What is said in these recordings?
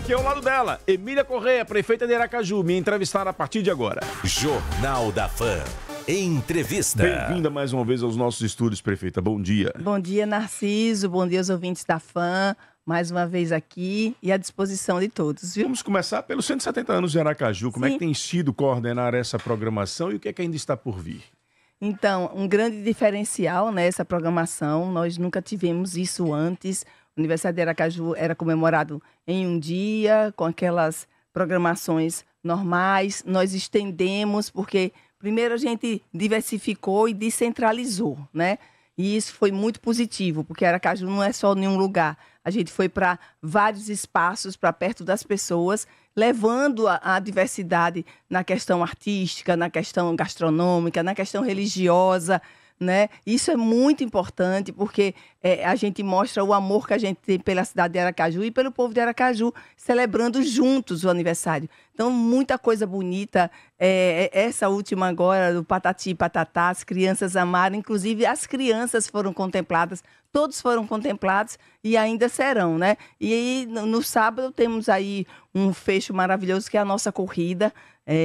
Aqui ao lado dela, Emília Corrêa, prefeita de Aracaju, me entrevistar a partir de agora. Jornal da Fã. Entrevista. Bem-vinda mais uma vez aos nossos estúdios, prefeita. Bom dia. Bom dia, Narciso. Bom dia aos ouvintes da Fã. Mais uma vez aqui e à disposição de todos, viu? Vamos começar pelos 170 anos de Aracaju. Como é que tem sido coordenar essa programação e o que é que ainda está por vir? Então, um grande diferencial nessa programação. Nós nunca tivemos isso antes. O aniversário de Aracaju era comemorado em um dia, com aquelas programações normais. Nós estendemos, porque primeiro a gente diversificou e descentralizou, né? E isso foi muito positivo, porque Aracaju não é só nenhum lugar. A gente foi para vários espaços, para perto das pessoas, levando a diversidade na questão artística, na questão gastronômica, na questão religiosa, né? Isso é muito importante, porque a gente mostra o amor que a gente tem pela cidade de Aracaju e pelo povo de Aracaju, celebrando juntos o aniversário. Então, muita coisa bonita. Essa última agora, do Patati e Patatá, as crianças amaram, inclusive as crianças foram contempladas, todos foram contemplados e ainda serão, né? E aí, no sábado, temos aí um fecho maravilhoso, que é a nossa corrida,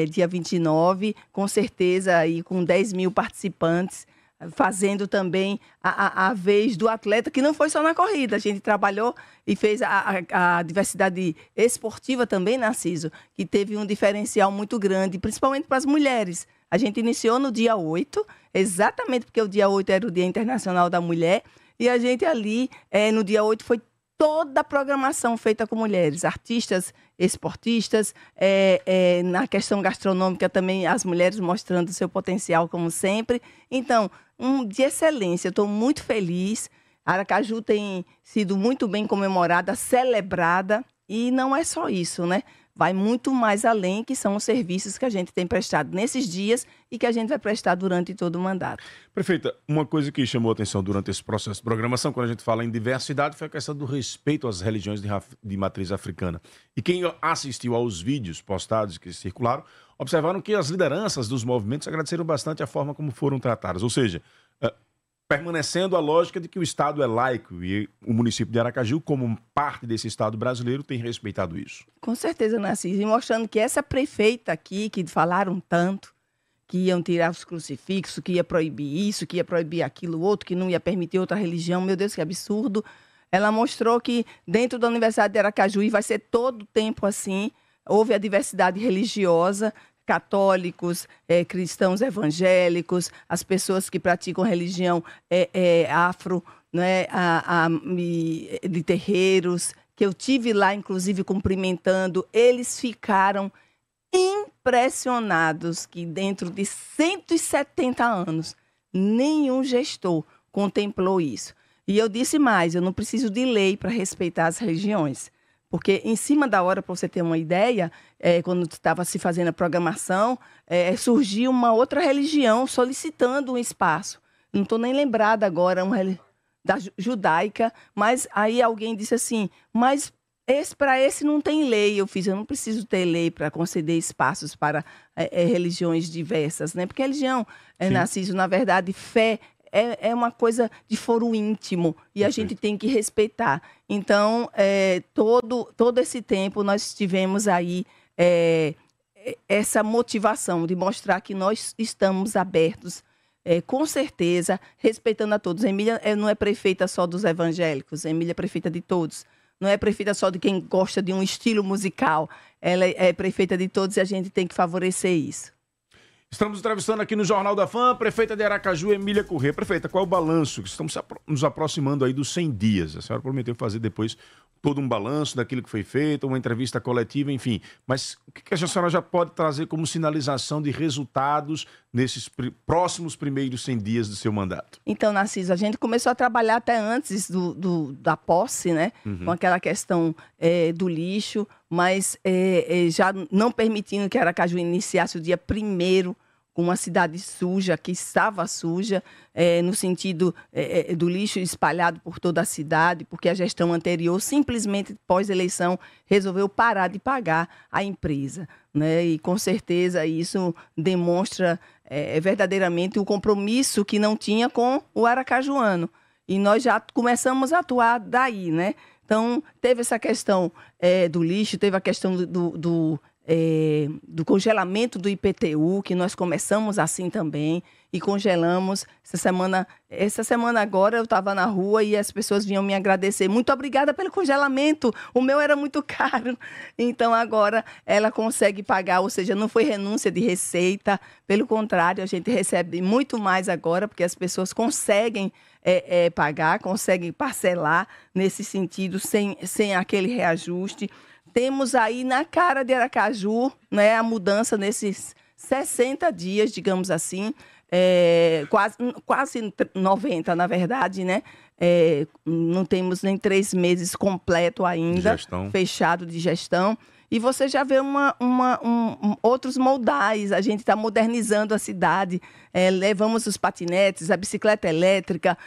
dia 29, com certeza, aí, com 10 mil participantes, fazendo também a vez do atleta, que não foi só na corrida, a gente trabalhou e fez a diversidade esportiva também, Narciso, que teve um diferencial muito grande, principalmente para as mulheres. A gente iniciou no dia 8, exatamente porque o dia 8 era o Dia Internacional da Mulher, e a gente ali, no dia 8, foi toda a programação feita com mulheres, artistas, esportistas, na questão gastronômica também, as mulheres mostrando seu potencial, como sempre. Então, de excelência, estou muito feliz. Aracaju tem sido muito bem comemorada, celebrada, e não é só isso, né? Vai muito mais além, que são os serviços que a gente tem prestado nesses dias e que a gente vai prestar durante todo o mandato. Prefeita, uma coisa que chamou a atenção durante esse processo de programação, quando a gente fala em diversidade, foi a questão do respeito às religiões de matriz africana. E quem assistiu aos vídeos postados que circularam, observaram que as lideranças dos movimentos agradeceram bastante a forma como foram tratadas. Ou seja, permanecendo a lógica de que o Estado é laico e o município de Aracaju, como parte desse Estado brasileiro, tem respeitado isso. Com certeza, Narciso. E mostrando que essa prefeita aqui, que falaram tanto, que iam tirar os crucifixos, que ia proibir isso, que ia proibir aquilo, outro, que não ia permitir outra religião, meu Deus, que absurdo. Ela mostrou que dentro do aniversário de Aracaju, e vai ser todo o tempo assim, houve a diversidade religiosa, católicos, cristãos evangélicos, as pessoas que praticam religião afro, né, de terreiros, que eu tive lá, inclusive, cumprimentando, eles ficaram impressionados que dentro de 170 anos, nenhum gestor contemplou isso. E eu disse mais, eu não preciso de lei para respeitar as religiões. Porque em cima da hora, para você ter uma ideia, quando estava se fazendo a programação, surgiu uma outra religião solicitando um espaço. Não estou nem lembrada agora da judaica, mas aí alguém disse assim, mas para esse não tem lei. Eu não preciso ter lei para conceder espaços para religiões diversas, né? Porque religião, Narciso, na verdade, fé, é uma coisa de foro íntimo e a gente tem que respeitar. Então, todo esse tempo nós tivemos aí essa motivação de mostrar que nós estamos abertos, com certeza, respeitando a todos. Emília não é prefeita só dos evangélicos, Emília é prefeita de todos. Não é prefeita só de quem gosta de um estilo musical, ela é prefeita de todos e a gente tem que favorecer isso. Estamos entrevistando aqui no Jornal da Fã, prefeita de Aracaju, Emília Corrêa. Prefeita, qual é o balanço? Estamos nos aproximando aí dos 100 dias. A senhora prometeu fazer depois todo um balanço daquilo que foi feito, uma entrevista coletiva, enfim. Mas o que a senhora já pode trazer como sinalização de resultados nesses próximos primeiros 100 dias do seu mandato? Então, Narciso, a gente começou a trabalhar até antes da posse, né? Com aquela questão do lixo, mas já não permitindo que Aracaju iniciasse o dia 1º com uma cidade suja, que estava suja, no sentido do lixo espalhado por toda a cidade, porque a gestão anterior, simplesmente pós-eleição, resolveu parar de pagar a empresa, né? E com certeza isso demonstra verdadeiramente o compromisso que não tinha com o aracajuano. E nós já começamos a atuar daí, né? Então, teve essa questão do lixo, teve a questão do congelamento do IPTU, que nós começamos assim também, e congelamos. Essa semana agora eu estava na rua e as pessoas vinham me agradecer. Muito obrigada pelo congelamento, o meu era muito caro. Então agora ela consegue pagar, ou seja, não foi renúncia de receita, pelo contrário, a gente recebe muito mais agora, porque as pessoas conseguem pagar, conseguem parcelar nesse sentido, sem aquele reajuste. Temos aí na cara de Aracaju, né, a mudança nesses 60 dias, digamos assim, quase 90, na verdade, né? Não temos nem 3 meses completo ainda, fechado de gestão. E você já vê outros moldais, a gente está modernizando a cidade, levamos os patinetes, a bicicleta elétrica,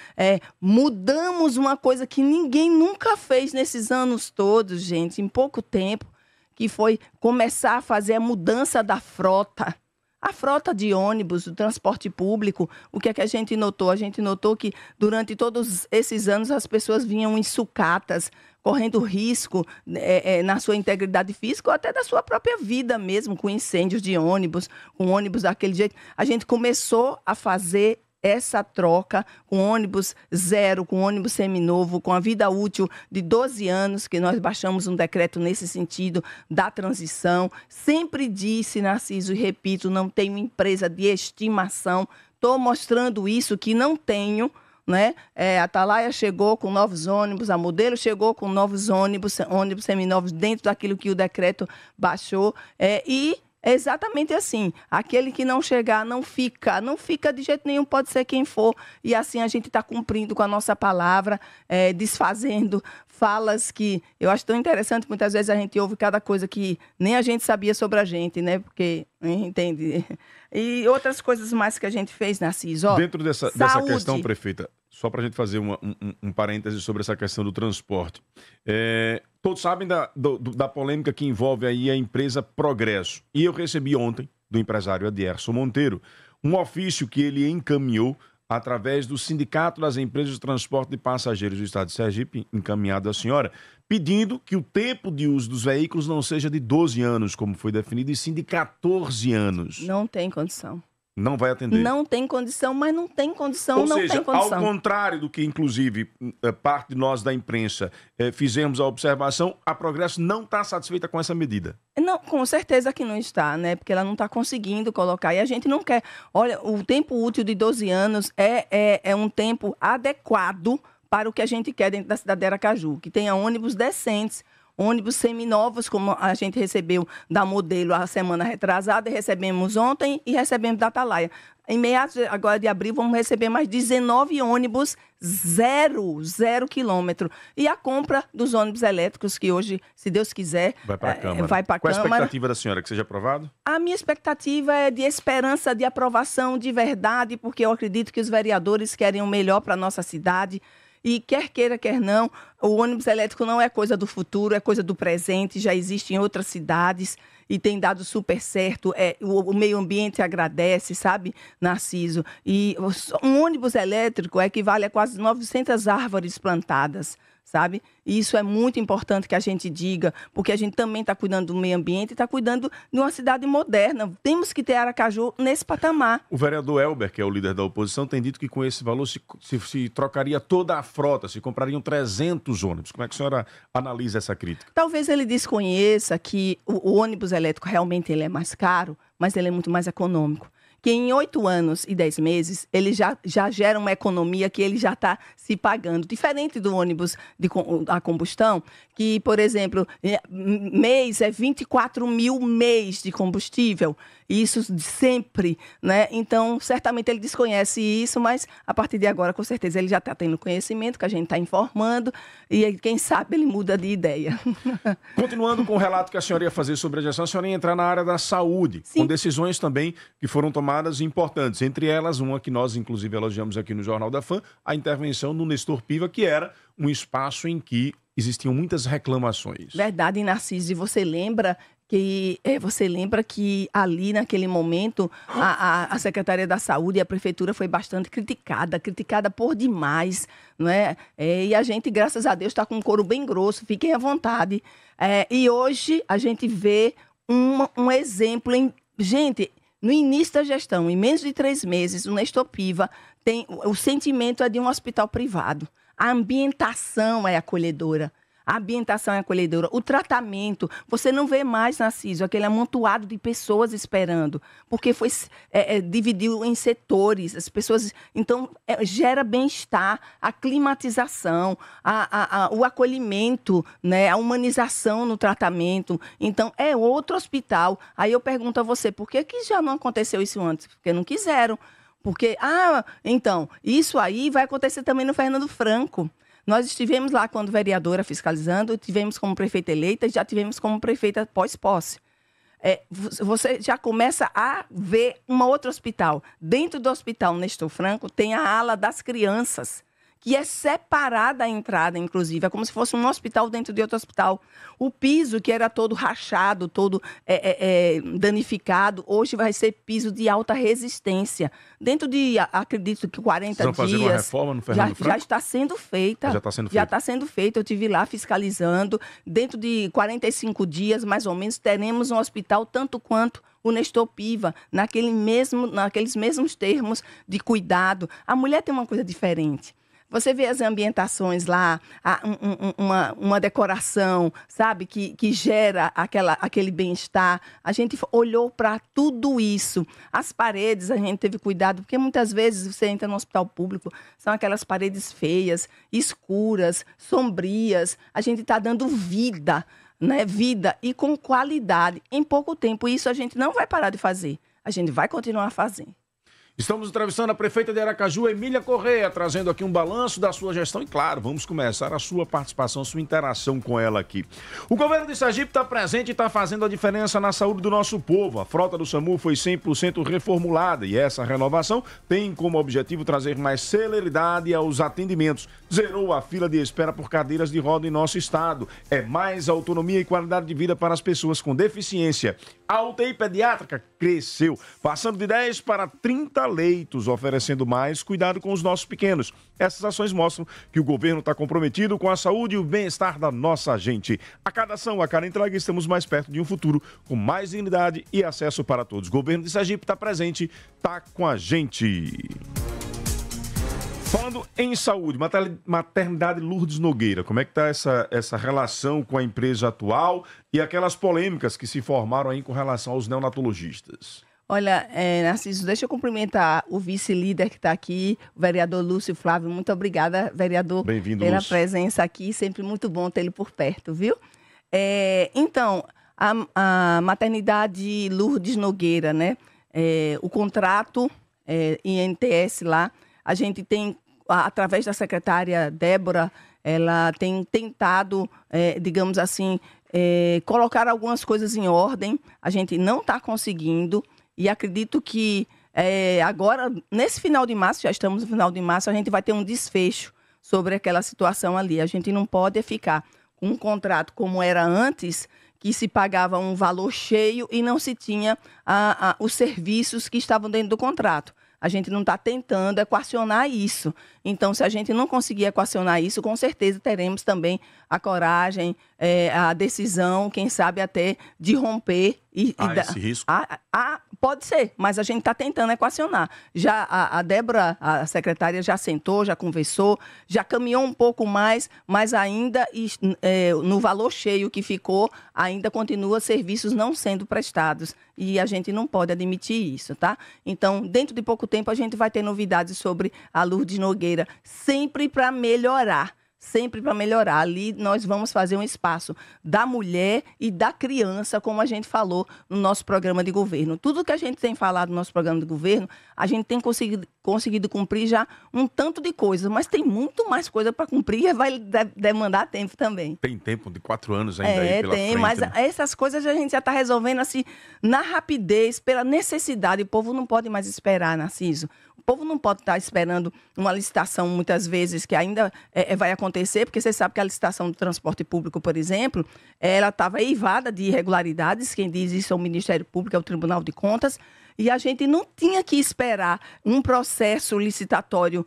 mudamos uma coisa que ninguém nunca fez nesses anos todos, gente, em pouco tempo, que foi começar a fazer a mudança da frota. A frota de ônibus, o transporte público, o que é que a gente notou? A gente notou que durante todos esses anos as pessoas vinham em sucatas, correndo risco na sua integridade física ou até da sua própria vida mesmo, com incêndios de ônibus, com ônibus daquele jeito. A gente começou a fazer essa troca com ônibus zero, com ônibus seminovo, com a vida útil de 12 anos, que nós baixamos um decreto nesse sentido da transição. Sempre disse, Narciso, e repito, não tenho empresa de estimação. Estou mostrando isso que não tenho, né? A Atalaia chegou com novos ônibus, a Modelo chegou com novos ônibus seminovos dentro daquilo que o decreto baixou. E é exatamente assim, aquele que não chegar não fica de jeito nenhum, pode ser quem for, e assim a gente está cumprindo com a nossa palavra, desfazendo falas que eu acho tão interessante, muitas vezes a gente ouve cada coisa que nem a gente sabia sobre a gente, né, porque, entende, e outras coisas mais que a gente fez, Narciso. Dentro dessa questão, prefeita, só para a gente fazer um parêntese sobre essa questão do transporte. Todos sabem da polêmica que envolve aí a empresa Progresso. E eu recebi ontem, do empresário Adierson Monteiro, um ofício que ele encaminhou através do Sindicato das Empresas de Transporte de Passageiros do Estado de Sergipe, encaminhado à senhora, pedindo que o tempo de uso dos veículos não seja de 12 anos, como foi definido, e sim de 14 anos. Não tem condição. Não vai atender. Não tem condição, mas não tem condição, Ou seja, ao contrário do que, inclusive, parte de nós da imprensa fizemos a observação, a Progresso não está satisfeita com essa medida. Não, com certeza que não está, né? Porque ela não está conseguindo colocar. E a gente não quer. Olha, o tempo útil de 12 anos é um tempo adequado para o que a gente quer dentro da cidade de Aracaju, que tenha ônibus decentes, ônibus seminovos, como a gente recebeu da Modelo a semana retrasada, e recebemos ontem e recebemos da Atalaia. Em meados agora de abril, vamos receber mais 19 ônibus zero quilômetro. E a compra dos ônibus elétricos, que hoje, se Deus quiser, vai para a Câmara. Qual a expectativa da senhora? Que seja aprovado? A minha expectativa é de esperança de aprovação de verdade, porque eu acredito que os vereadores querem o melhor para a nossa cidade. E quer queira, quer não, o ônibus elétrico não é coisa do futuro, é coisa do presente, já existe em outras cidades e tem dado super certo. O meio ambiente agradece, sabe, Narciso? E um ônibus elétrico equivale a quase 900 árvores plantadas, sabe? E isso é muito importante que a gente diga, porque a gente também está cuidando do meio ambiente e está cuidando de uma cidade moderna. Temos que ter Aracaju nesse patamar. O vereador Elber, que é o líder da oposição, tem dito que com esse valor se trocaria toda a frota, se comprariam 300 ônibus. Como é que a senhora analisa essa crítica? Talvez ele desconheça que o ônibus elétrico realmente ele é mais caro, mas ele é muito mais econômico. Que em 8 anos e 10 meses, ele já gera uma economia que ele já está se pagando. Diferente do ônibus a combustão, que, por exemplo, mês é 24 mil mês de combustível. Isso sempre, né? Então, certamente ele desconhece isso, mas a partir de agora, com certeza, ele já está tendo conhecimento, que a gente está informando, e quem sabe ele muda de ideia. Continuando com o relato que a senhora ia fazer sobre a gestão, a senhora ia entrar na área da saúde, Sim. Com decisões também que foram tomadas importantes. Entre elas, uma que nós, inclusive, elogiamos aqui no Jornal da Fã, a intervenção no Nestor Piva, que era um espaço em que existiam muitas reclamações. Verdade, Narciso. E você lembra que você lembra que ali, naquele momento, a Secretaria da Saúde e a Prefeitura foi bastante criticada por demais, não é? E a gente, graças a Deus, está com um couro bem grosso, fiquem à vontade. E hoje a gente vê um exemplo Gente, no início da gestão, em menos de 3 meses, o Nestor Piva o sentimento é de um hospital privado. A ambientação é acolhedora. A ambientação é acolhedora. O tratamento, você não vê mais, Narciso, aquele amontoado de pessoas esperando, porque foi dividido em setores. As pessoas, então, gera bem-estar, a climatização, o acolhimento, né, a humanização no tratamento. Então, é outro hospital. Aí eu pergunto a você, por que já não aconteceu isso antes? Porque não quiseram. Porque, então, isso aí vai acontecer também no Fernando Franco. Nós estivemos lá quando vereadora fiscalizando, tivemos como prefeita eleita e já tivemos como prefeita pós-posse. Você já começa a ver um outro hospital. Dentro do hospital Nestor Franco tem a ala das crianças, que é separada a entrada, inclusive. É como se fosse um hospital dentro de outro hospital. O piso, que era todo rachado, todo danificado, hoje vai ser piso de alta resistência. Dentro de, acredito que 40 dias... Fazer uma reforma no Fernando Franco? Já está sendo feita. Já está sendo feita. Já está sendo feita. Eu estive lá fiscalizando. Dentro de 45 dias, mais ou menos, teremos um hospital tanto quanto o Nestor Piva, naqueles mesmos termos de cuidado. A mulher tem uma coisa diferente. Você vê as ambientações lá, uma decoração, sabe, que gera aquele bem-estar. A gente olhou para tudo isso. As paredes, a gente teve cuidado, porque muitas vezes você entra no hospital público, são aquelas paredes feias, escuras, sombrias. A gente está dando vida, né? Vida e com qualidade em pouco tempo. Isso a gente não vai parar de fazer. A gente vai continuar fazendo. Estamos entrevistando a prefeita de Aracaju, Emília Correia, trazendo aqui um balanço da sua gestão e, claro, vamos começar a sua participação, a sua interação com ela aqui. O governo de Sergipe está presente e está fazendo a diferença na saúde do nosso povo. A frota do SAMU foi 100% reformulada e essa renovação tem como objetivo trazer mais celeridade aos atendimentos. Zerou a fila de espera por cadeiras de roda em nosso estado. É mais autonomia e qualidade de vida para as pessoas com deficiência. A UTI pediátrica cresceu, passando de 10 para 30 leitos, oferecendo mais cuidado com os nossos pequenos. Essas ações mostram que o governo está comprometido com a saúde e o bem-estar da nossa gente. A cada ação, a cada entrega, estamos mais perto de um futuro com mais dignidade e acesso para todos. O governo de Sergipe está presente, está com a gente. Falando em saúde, maternidade Lourdes Nogueira, como é que está essa relação com a empresa atual e aquelas polêmicas que se formaram aí com relação aos neonatologistas? Olha, Narciso, deixa eu cumprimentar o vice-líder que está aqui, o vereador Lúcio Flávio. Muito obrigada, vereador, pela presença aqui. Sempre muito bom tê-lo por perto, viu? Então, a maternidade Lourdes Nogueira, né? O contrato INTS lá, a gente tem, através da secretária Débora, ela tem tentado, digamos assim, colocar algumas coisas em ordem. A gente não está conseguindo e acredito que agora, nesse final de março, já estamos no final de março, a gente vai ter um desfecho sobre aquela situação ali. A gente não pode ficar com um contrato como era antes, que se pagava um valor cheio e não se tinha os serviços que estavam dentro do contrato. A gente não está tentando equacionar isso. Então, se a gente não conseguir equacionar isso, com certeza teremos também a coragem, a decisão, quem sabe até de romper. Esse risco? Pode ser, mas a gente está tentando equacionar. Já a Débora, a secretária, já sentou, já conversou, já caminhou um pouco mais, mas ainda no valor cheio que ficou, ainda continua serviços não sendo prestados. E a gente não pode admitir isso, tá? Então, dentro de pouco tempo, a gente vai ter novidades sobre a Lourdes Nogueira, sempre para melhorar. Sempre para melhorar. Ali nós vamos fazer um espaço da mulher e da criança, como a gente falou no nosso programa de governo. Tudo que a gente tem falado no nosso programa de governo, a gente tem conseguido cumprir já um tanto de coisas, mas tem muito mais coisa para cumprir e vai demandar tempo também. Tem tempo de 4 anos ainda aí pela frente. Mas né? Essas coisas a gente já está resolvendo assim, na rapidez, pela necessidade. O povo não pode mais esperar, Narciso. povo não pode estar esperando uma licitação, muitas vezes, que ainda vai acontecer, porque você sabe que a licitação do transporte público, por exemplo, ela estava eivada de irregularidades. Quem diz isso é o Ministério Público, é o Tribunal de Contas. E a gente não tinha que esperar um processo licitatório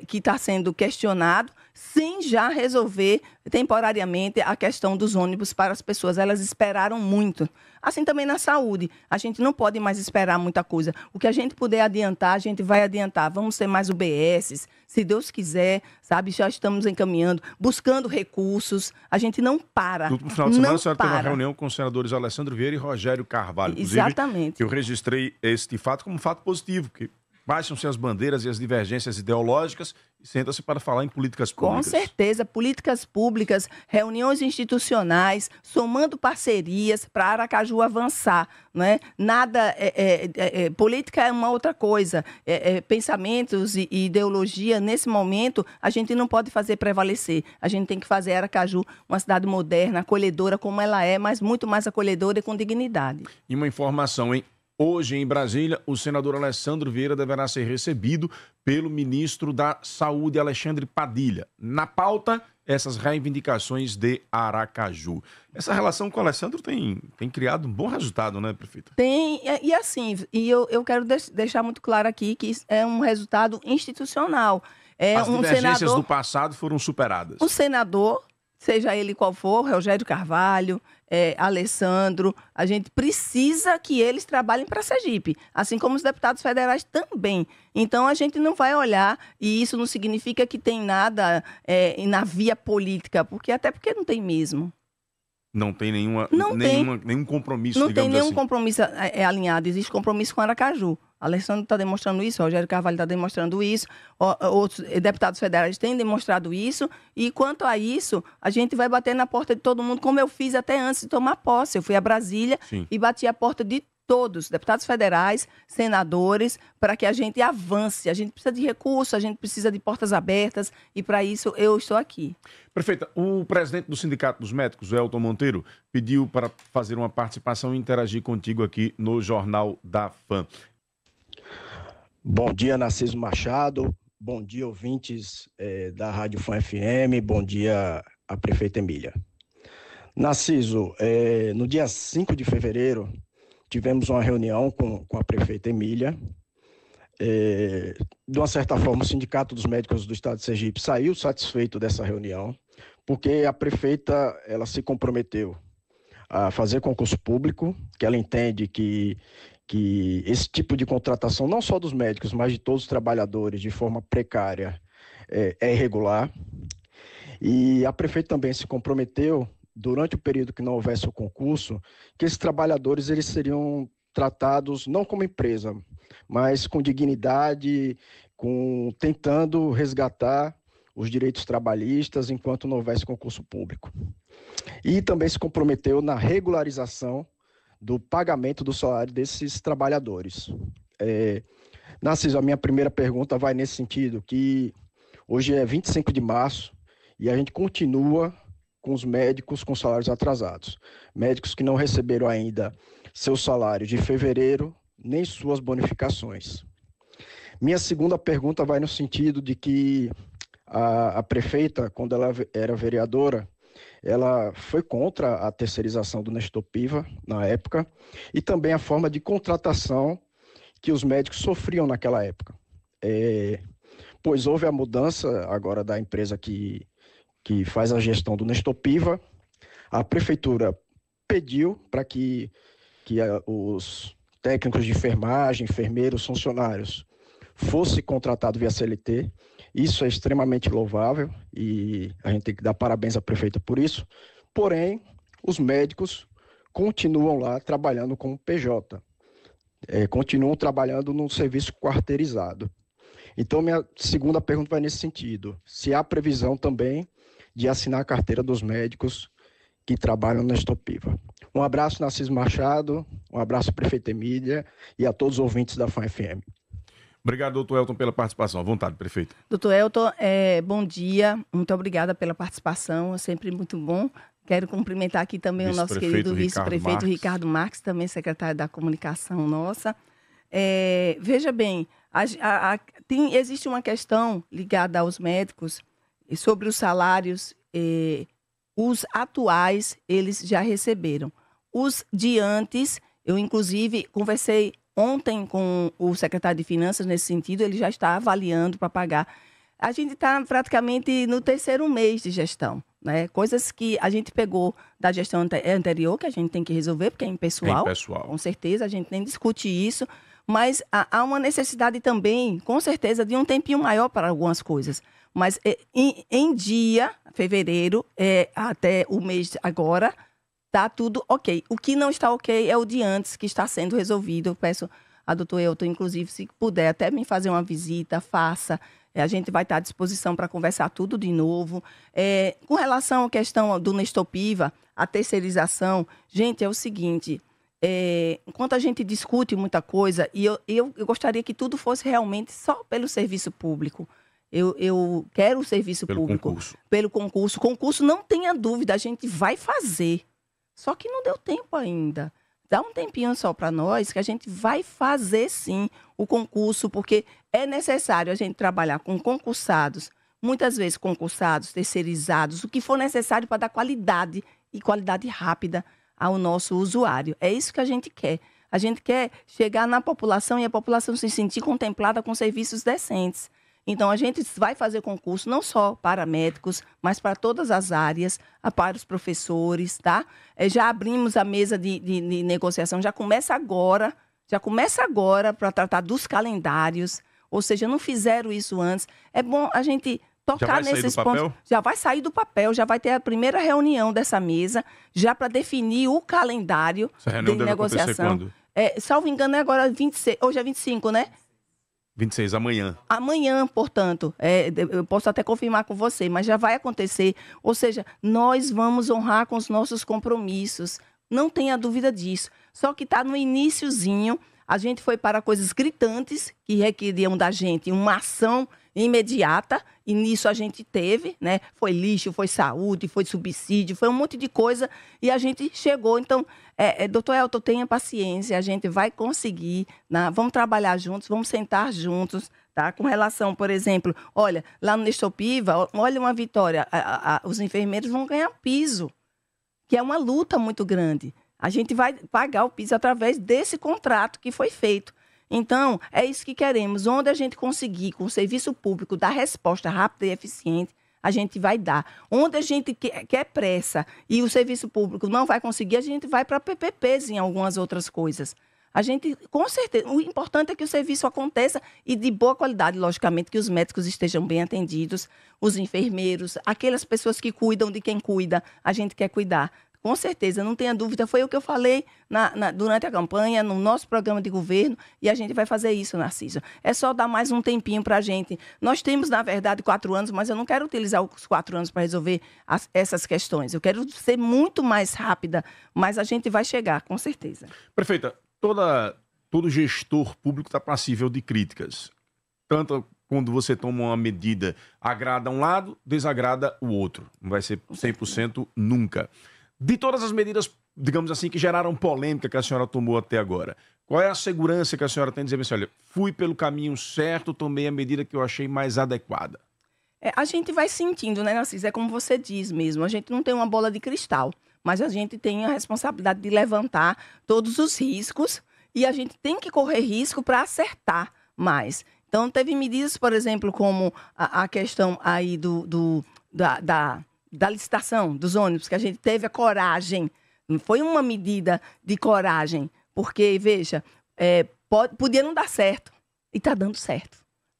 que está sendo questionado sem já resolver temporariamente a questão dos ônibus para as pessoas. Elas esperaram muito. Assim também na saúde. A gente não pode mais esperar muita coisa. O que a gente puder adiantar, a gente vai adiantar. Vamos ter mais UBSs, se Deus quiser, sabe? Já estamos encaminhando, buscando recursos. A gente não para. No final de semana, a senhora teve uma reunião com os senadores Alessandro Vieira e Rogério Carvalho. Exatamente. Eu registrei este fato como um fato positivo, que baixam-se as bandeiras e as divergências ideológicas e sentam-se para falar em políticas públicas. Com certeza, políticas públicas, reuniões institucionais, somando parcerias para Aracaju avançar, não é? Nada, política é uma outra coisa, pensamentos e ideologia, nesse momento, a gente não pode fazer prevalecer. A gente tem que fazer Aracaju uma cidade moderna, acolhedora como ela é, mas muito mais acolhedora e com dignidade. E uma informação, hein? Hoje, em Brasília, o senador Alessandro Vieira deverá ser recebido pelo ministro da Saúde, Alexandre Padilha. Na pauta, essas reivindicações de Aracaju. Essa relação com o Alessandro tem criado um bom resultado, né, prefeita? Tem, e assim, eu quero deixar muito claro aqui que é um resultado institucional. As divergências do passado foram superadas. O senador, seja ele qual for, Rogério Carvalho, Alessandro, a gente precisa que eles trabalhem para Sergipe, assim como os deputados federais também. Então, a gente não vai olhar, e isso não significa que tem nada na via política, até porque não tem mesmo. Não tem nenhum compromisso, não digamos tem nenhum assim. compromisso alinhado, existe compromisso com Aracaju. Alessandro está demonstrando isso, Rogério Carvalho está demonstrando isso, outros deputados federais têm demonstrado isso, e quanto a isso, a gente vai bater na porta de todo mundo, como eu fiz até antes de tomar posse. Eu fui a Brasília e bati a porta de todos, deputados federais, senadores, para que a gente avance. A gente precisa de recursos, a gente precisa de portas abertas, e para isso eu estou aqui. Prefeita, o presidente do Sindicato dos Médicos, o Elton Monteiro, pediu para fazer uma participação e interagir contigo aqui no Jornal da FAM. Bom dia, Narciso Machado. Bom dia, ouvintes da Rádio FAM FM. Bom dia, a prefeita Emília. Narciso, no dia 5 de fevereiro, tivemos uma reunião com a prefeita Emília. De uma certa forma, o Sindicato dos Médicos do Estado de Sergipe saiu satisfeito dessa reunião, porque a prefeita ela se comprometeu a fazer concurso público, que ela entende que esse tipo de contratação, não só dos médicos, mas de todos os trabalhadores, de forma precária, é irregular. E a prefeita também se comprometeu, durante o período que não houvesse o concurso, que esses trabalhadores eles seriam tratados não como empresa, mas com dignidade, tentando resgatar os direitos trabalhistas enquanto não houvesse concurso público. E também se comprometeu na regularização do pagamento do salário desses trabalhadores. Narciso, a minha primeira pergunta vai nesse sentido, que hoje é 25 de março e a gente continua com os médicos com salários atrasados. Médicos que não receberam ainda seu salário de fevereiro, nem suas bonificações. Minha segunda pergunta vai no sentido de que a prefeita, quando ela era vereadora, ela foi contra a terceirização do Nestor Piva, na época, e também a forma de contratação que os médicos sofriam naquela época. Pois houve a mudança agora da empresa que faz a gestão do Nestor Piva. A prefeitura pediu para que os técnicos de enfermagem, enfermeiros, funcionários fossem contratados via CLT. Isso é extremamente louvável e a gente tem que dar parabéns à prefeita por isso. Porém, os médicos continuam lá trabalhando como PJ, continuam trabalhando num serviço quarteirizado. Então, minha segunda pergunta vai nesse sentido. Se há previsão também de assinar a carteira dos médicos que trabalham na Nestor Piva. Um abraço, Narciso Machado, um abraço, prefeita Emília, e a todos os ouvintes da FAM FM. Obrigado, doutor Elton, pela participação. À vontade, prefeito. Doutor Elton, bom dia. Muito obrigada pela participação. É sempre muito bom. Quero cumprimentar aqui também o nosso querido vice-prefeito Ricardo Marques, também secretário da comunicação nossa. Veja bem, Existe uma questão ligada aos médicos sobre os salários. Os atuais, eles já receberam. Os de antes, eu inclusive conversei ontem com o secretário de Finanças nesse sentido, ele já está avaliando para pagar. A gente está praticamente no 3º mês de gestão, né? Coisas que a gente pegou da gestão anterior, que a gente tem que resolver, porque é impessoal. Com certeza, a gente nem discute isso, mas há uma necessidade também, com certeza, de um tempinho maior para algumas coisas. Mas em dia, fevereiro, até o mês agora, está tudo ok. O que não está ok é o de antes, que está sendo resolvido. Eu peço a doutora Elton, inclusive, se puder até me fazer uma visita, faça. A gente vai estar à disposição para conversar tudo de novo. Com relação à questão do Nestor Piva, a terceirização, gente, é o seguinte, enquanto a gente discute muita coisa, e eu gostaria que tudo fosse realmente só pelo serviço público. Eu quero o serviço público. Pelo concurso. Concurso, não tenha dúvida, a gente vai fazer. Só que não deu tempo ainda. Dá um tempinho só para nós, que a gente vai fazer, sim, o concurso, porque é necessário a gente trabalhar com concursados, muitas vezes concursados, terceirizados, o que for necessário para dar qualidade, e qualidade rápida ao nosso usuário. É isso que a gente quer. A gente quer chegar na população e a população se sentir contemplada com serviços decentes. Então, a gente vai fazer concurso não só para médicos, mas para todas as áreas, para os professores, tá? Já abrimos a mesa de negociação, já começa agora para tratar dos calendários, ou seja, não fizeram isso antes. É bom a gente tocar nesses pontos. Já vai sair do papel, já vai ter a primeira reunião dessa mesa, já para definir o calendário de negociação. Salvo engano, é agora 26, hoje é 25, né? 26, amanhã. Amanhã, portanto, eu posso até confirmar com você, mas já vai acontecer. Ou seja, nós vamos honrar com os nossos compromissos. Não tenha dúvida disso. Só que está no iniciozinho, a gente foi para coisas gritantes, que requeriam da gente uma ação imediata, e nisso a gente teve, né? Foi lixo, foi saúde, foi subsídio, foi um monte de coisa, e a gente chegou. Então, doutor Elton, tenha paciência, a gente vai conseguir, né? Vamos trabalhar juntos, vamos sentar juntos, tá? Com relação, por exemplo, olha, lá no Nestor Piva, olha uma vitória, os enfermeiros vão ganhar piso, que é uma luta muito grande. A gente vai pagar o piso através desse contrato que foi feito. Então, é isso que queremos. Onde a gente conseguir, com o serviço público, dar resposta rápida e eficiente, a gente vai dar. Onde a gente quer pressa e o serviço público não vai conseguir, a gente vai para PPPs em algumas outras coisas. A gente, com certeza, o importante é que o serviço aconteça e de boa qualidade, logicamente, que os médicos estejam bem atendidos, os enfermeiros, aquelas pessoas que cuidam de quem cuida, a gente quer cuidar. Com certeza, não tenha dúvida, foi o que eu falei durante a campanha, no nosso programa de governo, e a gente vai fazer isso, Narciso. É só dar mais um tempinho para a gente. Nós temos, na verdade, 4 anos, mas eu não quero utilizar os 4 anos para resolver essas questões. Eu quero ser muito mais rápida, mas a gente vai chegar, com certeza. Prefeita, todo gestor público está passível de críticas. Tanto quando você toma uma medida, agrada um lado, desagrada o outro. Não vai ser 100% nunca. De todas as medidas, digamos assim, que geraram polêmica que a senhora tomou até agora, qual é a segurança que a senhora tem de dizer assim, olha, fui pelo caminho certo, tomei a medida que eu achei mais adequada? A gente vai sentindo, né, Narciso? É como você diz mesmo, a gente não tem uma bola de cristal, mas a gente tem a responsabilidade de levantar todos os riscos e a gente tem que correr risco para acertar mais. Então, teve medidas, por exemplo, como a questão aí da licitação dos ônibus, que a gente teve a coragem, não foi uma medida de coragem, porque, veja, podia não dar certo, e está dando certo,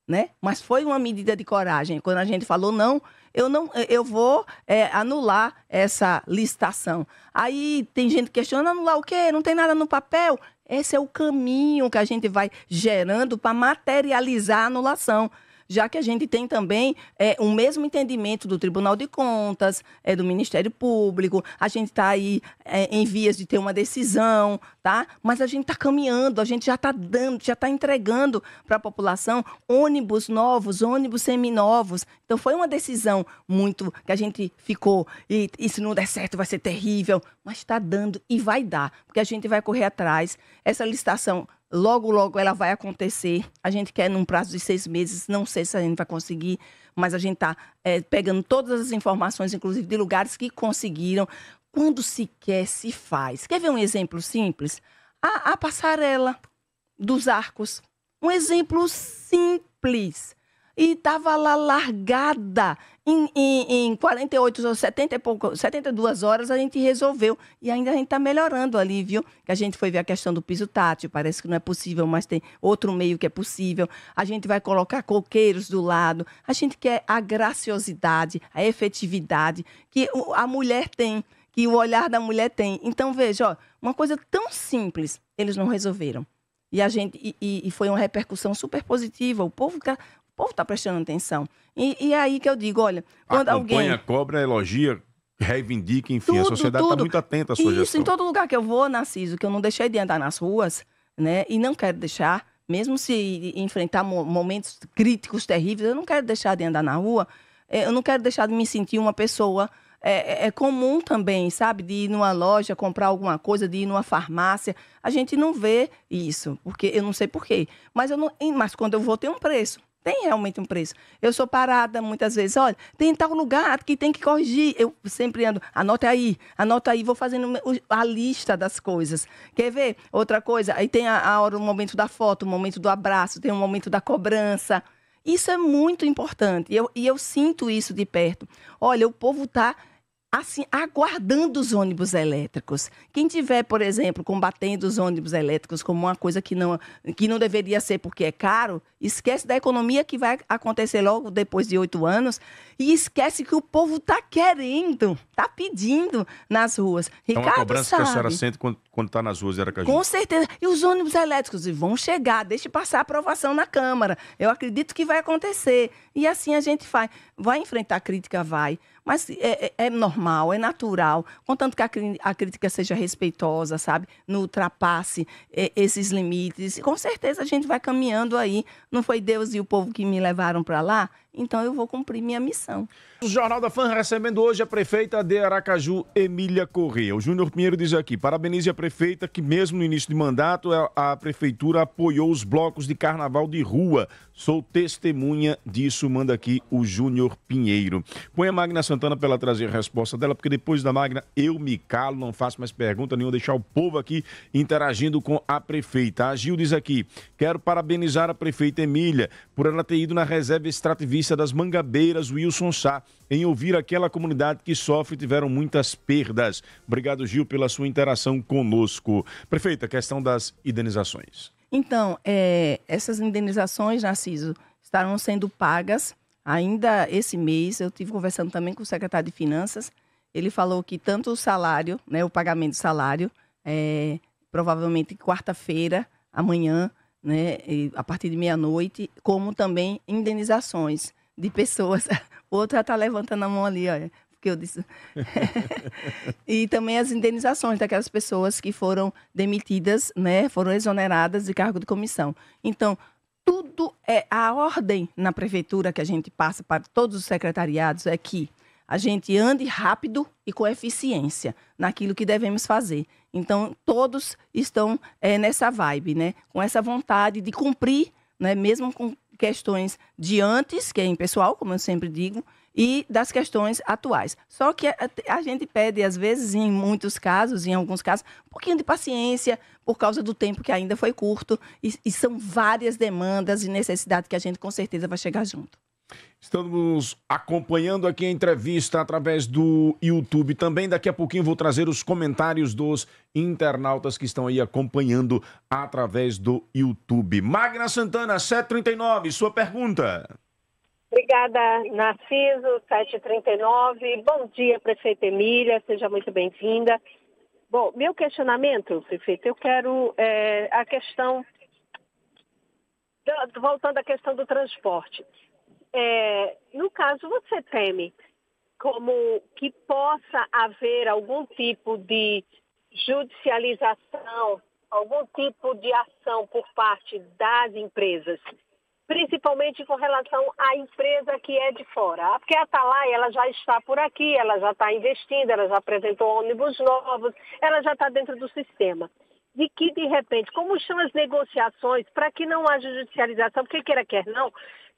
né? Mas foi uma medida de coragem, quando a gente falou, não, eu vou anular essa licitação. Aí tem gente questionando, anular o quê? Não tem nada no papel? Esse é o caminho que a gente vai gerando para materializar a anulação. Já que a gente tem também o mesmo entendimento do Tribunal de Contas, do Ministério Público, a gente está aí em vias de ter uma decisão, tá? Mas a gente está caminhando, a gente já está dando, já está entregando para a população ônibus novos, ônibus seminovos. Então foi uma decisão muito que a gente ficou, e se não der certo vai ser terrível, mas está dando e vai dar, porque a gente vai correr atrás. Essa licitação logo, logo ela vai acontecer. A gente quer num prazo de 6 meses, não sei se a gente vai conseguir, mas a gente está pegando todas as informações, inclusive de lugares que conseguiram. Quando se quer, se faz. Quer ver um exemplo simples? A passarela dos Arcos. Um exemplo simples. E estava lá largada. Em 48 ou 72 horas a gente resolveu. E ainda a gente está melhorando ali, viu? Que a gente foi ver a questão do piso tátil. Parece que não é possível, mas tem outro meio que é possível. A gente vai colocar coqueiros do lado. A gente quer a graciosidade, a efetividade que a mulher tem, que o olhar da mulher tem. Então, veja, ó, uma coisa tão simples, eles não resolveram. E foi uma repercussão super positiva. O povo está prestando atenção. E é aí que eu digo, olha, quando acompanha, alguém... cobra, elogia, reivindica, enfim, a sociedade está muito atenta à sua Isso, gestão. em todo lugar que eu vou, Narciso, que eu não deixei de andar nas ruas, né? E não quero deixar, mesmo se enfrentar momentos críticos, terríveis, eu não quero deixar de andar na rua, eu não quero deixar de me sentir uma pessoa... É comum também, sabe? De ir numa loja, comprar alguma coisa, de ir numa farmácia. A gente não vê isso, porque eu não sei por quê. Mas quando eu vou, tem um preço. Tem realmente um preço. Eu sou parada muitas vezes. Olha, tem tal lugar que tem que corrigir. Eu sempre ando, anota aí, vou fazendo a lista das coisas. Quer ver? Outra coisa, aí tem a hora, o momento da foto, o momento do abraço, tem o momento da cobrança. Isso é muito importante. E eu sinto isso de perto. Olha, o povo está... assim, aguardando os ônibus elétricos. Quem tiver, por exemplo, combatendo os ônibus elétricos como uma coisa que não deveria ser porque é caro, esquece da economia que vai acontecer logo depois de 8 anos e esquece que o povo está querendo, está pedindo nas ruas. Então, Ricardo uma cobrança sabe. que a senhora sente quando está nas ruas de Aracaju. Com certeza. E os ônibus elétricos vão chegar, deixe passar a aprovação na Câmara. Eu acredito que vai acontecer. E assim a gente faz. Vai enfrentar crítica? Vai. Mas é normal, é natural. Contanto que a crítica seja respeitosa, sabe? Não ultrapasse esses limites. E com certeza a gente vai caminhando aí. Não foi Deus e o povo que me levaram para lá? Então eu vou cumprir minha missão. O Jornal da Fã recebendo hoje a prefeita de Aracaju, Emília Corrêa. O Júnior Pinheiro diz aqui, parabenize a prefeita que mesmo no início de mandato a prefeitura apoiou os blocos de carnaval de rua. Sou testemunha disso, manda aqui o Júnior Pinheiro. Põe a Magna Santana para ela trazer a resposta dela, porque depois da Magna eu me calo, não faço mais pergunta nenhuma, deixar o povo aqui interagindo com a prefeita. A Gil diz aqui, quero parabenizar a prefeita Emília por ela ter ido na reserva extrativista das Mangabeiras, Wilson Sá, em ouvir aquela comunidade que sofre e tiveram muitas perdas. Obrigado, Gil, pela sua interação conosco. Prefeita, questão das indenizações. Então, essas indenizações, Narciso, estarão sendo pagas ainda esse mês. Eu estive conversando também com o secretário de Finanças. Ele falou que tanto o salário, né, o pagamento do salário, provavelmente quarta-feira, amanhã, né, a partir de meia-noite, como também indenizações de pessoas. O outro já está levantando a mão ali, olha, porque eu disse. E também as indenizações daquelas pessoas que foram demitidas, né, foram exoneradas de cargo de comissão. Então, tudo a ordem na prefeitura que a gente passa para todos os secretariados é que a gente ande rápido e com eficiência naquilo que devemos fazer. Então, todos estão nessa vibe, né? Com essa vontade de cumprir, né? Mesmo com questões de antes, que é impessoal, como eu sempre digo, e das questões atuais. Só que a gente pede, às vezes, em muitos casos, em alguns casos, um pouquinho de paciência, por causa do tempo que ainda foi curto, e são várias demandas e necessidades que a gente, com certeza, vai chegar junto. Estamos acompanhando aqui a entrevista através do YouTube. Também daqui a pouquinho vou trazer os comentários dos internautas que estão aí acompanhando através do YouTube. Magna Santana, 7h39, sua pergunta. Obrigada, Narciso, 7h39. Bom dia, prefeita Emília, seja muito bem-vinda. Bom, meu questionamento, prefeita, eu quero a questão, voltando à questão do transporte. No caso, você teme como que possa haver algum tipo de judicialização, algum tipo de ação por parte das empresas, principalmente com relação à empresa que é de fora? Porque a Atalaia, ela já está por aqui, ela já está investindo, ela já apresentou ônibus novos, ela já está dentro do sistema. de que, de repente, como estão as negociações para que não haja judicialização, porque queira quer não,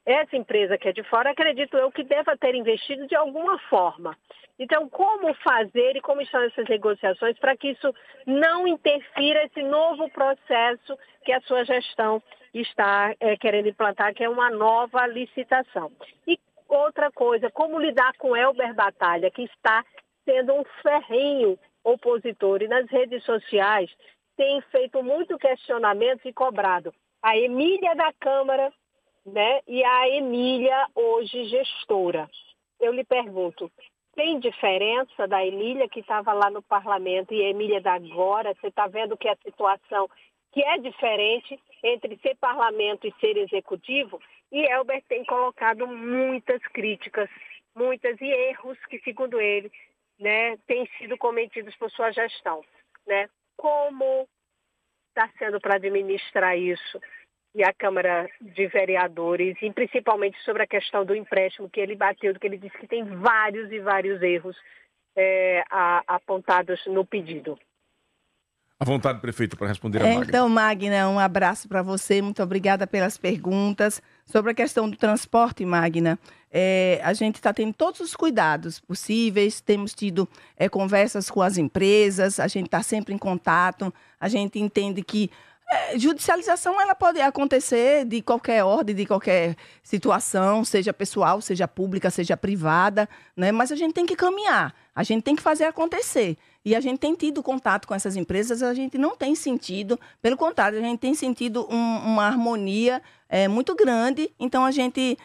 essa empresa que é de fora, acredito eu que deva ter investido de alguma forma. Então, como fazer e como estão essas negociações para que isso não interfira esse novo processo que a sua gestão está querendo implantar, que é uma nova licitação. E outra coisa, como lidar com Elber Batalha, que está sendo um ferrenho opositor e nas redes sociais tem feito muito questionamento e cobrado. A Emília da Câmara, né, e a Emília hoje gestora. Eu lhe pergunto, tem diferença da Emília que estava lá no parlamento e a Emília da agora? Você está vendo que a situação que é diferente entre ser parlamento e ser executivo? E Elber tem colocado muitas críticas, muitas e erros que, segundo ele, né, têm sido cometidos por sua gestão. Né? Como está sendo para administrar isso? E a Câmara de Vereadores, e principalmente sobre a questão do empréstimo que ele bateu, que ele disse que tem vários e vários erros apontados no pedido. À vontade, prefeito, para responder a Magna. Então, Magna, um abraço para você, muito obrigada pelas perguntas. Sobre a questão do transporte, Magna, a gente está tendo todos os cuidados possíveis, temos tido conversas com as empresas, a gente está sempre em contato, a gente entende que judicialização ela pode acontecer de qualquer ordem, de qualquer situação, seja pessoal, seja pública, seja privada, né? Mas a gente tem que caminhar, a gente tem que fazer acontecer. E a gente tem tido contato com essas empresas, a gente não tem sentido, pelo contrário, a gente tem sentido uma harmonia muito grande. Então a gente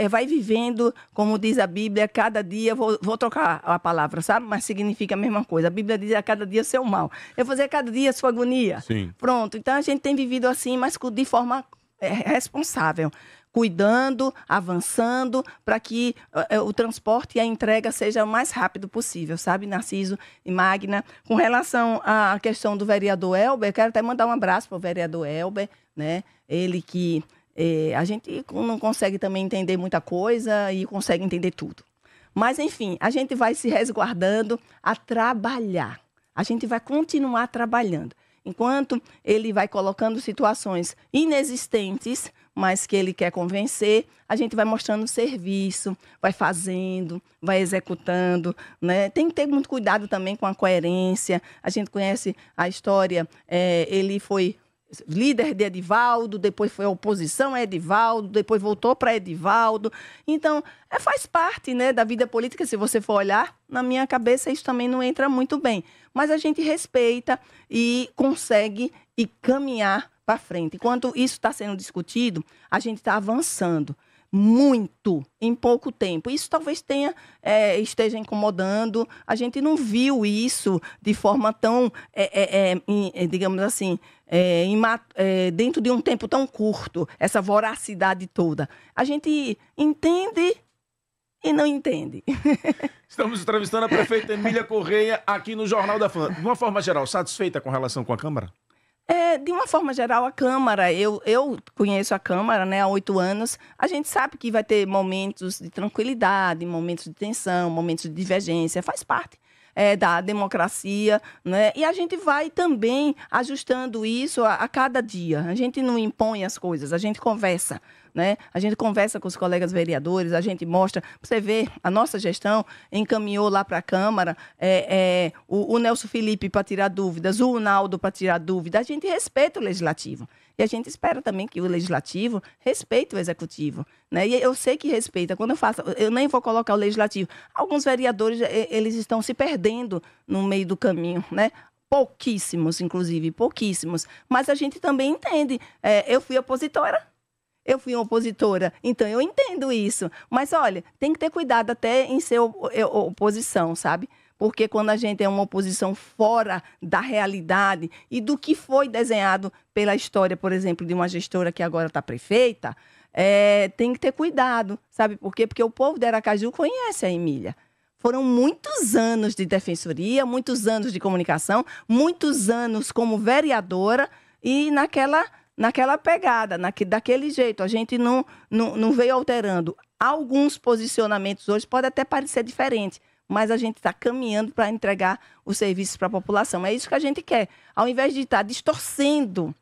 vai vivendo, como diz a Bíblia, cada dia, vou trocar a palavra, sabe? Mas significa a mesma coisa. A Bíblia diz a cada dia seu mal. Eu vou dizer a cada dia sua agonia. Sim. Pronto, então a gente tem vivido assim, mas de forma responsável. Cuidando, avançando, para que o transporte e a entrega seja o mais rápido possível, sabe, Narciso e Magna? Com relação à questão do vereador Elber, quero até mandar um abraço para o vereador Elber, né? Ele que a gente não consegue também entender muita coisa e consegue entender tudo. Mas, enfim, a gente vai se resguardando a trabalhar. A gente vai continuar trabalhando. Enquanto ele vai colocando situações inexistentes, mas que ele quer convencer, a gente vai mostrando serviço, vai fazendo, vai executando, né? Tem que ter muito cuidado também com a coerência. A gente conhece a história, ele foi líder de Edivaldo, depois foi oposição a Edivaldo, depois voltou para Edivaldo. Então, faz parte, né, da vida política. Se você for olhar, na minha cabeça isso também não entra muito bem. Mas a gente respeita e consegue caminhar para frente. Enquanto isso está sendo discutido, a gente está avançando muito em pouco tempo. Isso talvez esteja incomodando. A gente não viu isso de forma tão, digamos assim, dentro de um tempo tão curto, essa voracidade toda. A gente entende e não entende. Estamos entrevistando a prefeita Emília Correia aqui no Jornal da Fã. De uma forma geral, satisfeita com relação com a Câmara? De uma forma geral, a Câmara, eu conheço a Câmara, né, há 8 anos, a gente sabe que vai ter momentos de tranquilidade, momentos de tensão, momentos de divergência, faz parte da democracia, né? E a gente vai também ajustando isso a cada dia. A gente não impõe as coisas, a gente conversa, né? A gente conversa com os colegas vereadores, a gente mostra. Você vê, a nossa gestão encaminhou lá para a Câmara o Nelson Felipe para tirar dúvidas, o Unaldo para tirar dúvidas. A gente respeita o Legislativo. E a gente espera também que o Legislativo respeite o Executivo, né? E eu sei que respeita. Quando eu nem vou colocar o Legislativo. Alguns vereadores, eles estão se perdendo no meio do caminho, né? Pouquíssimos, inclusive, pouquíssimos. Mas a gente também entende. Eu fui uma opositora, então eu entendo isso. Mas, olha, tem que ter cuidado até em ser oposição, sabe? Porque quando a gente é uma oposição fora da realidade e do que foi desenhado pela história, por exemplo, de uma gestora que agora está prefeita, tem que ter cuidado, sabe por quê? Porque o povo de Aracaju conhece a Emília. Foram muitos anos de defensoria, muitos anos de comunicação, muitos anos como vereadora e naquela pegada, daquele jeito. A gente não veio alterando. Alguns posicionamentos hoje podem até parecer diferentes, mas a gente está caminhando para entregar os serviços para a população. É isso que a gente quer. Ao invés de estar distorcendo.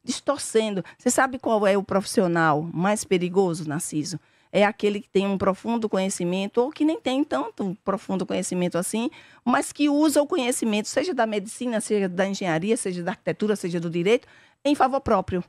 Você sabe qual é o profissional mais perigoso, Narciso? É aquele que tem um profundo conhecimento, ou que nem tem tanto profundo conhecimento assim, mas que usa o conhecimento, seja da medicina, seja da engenharia, seja da arquitetura, seja do direito, em favor próprio.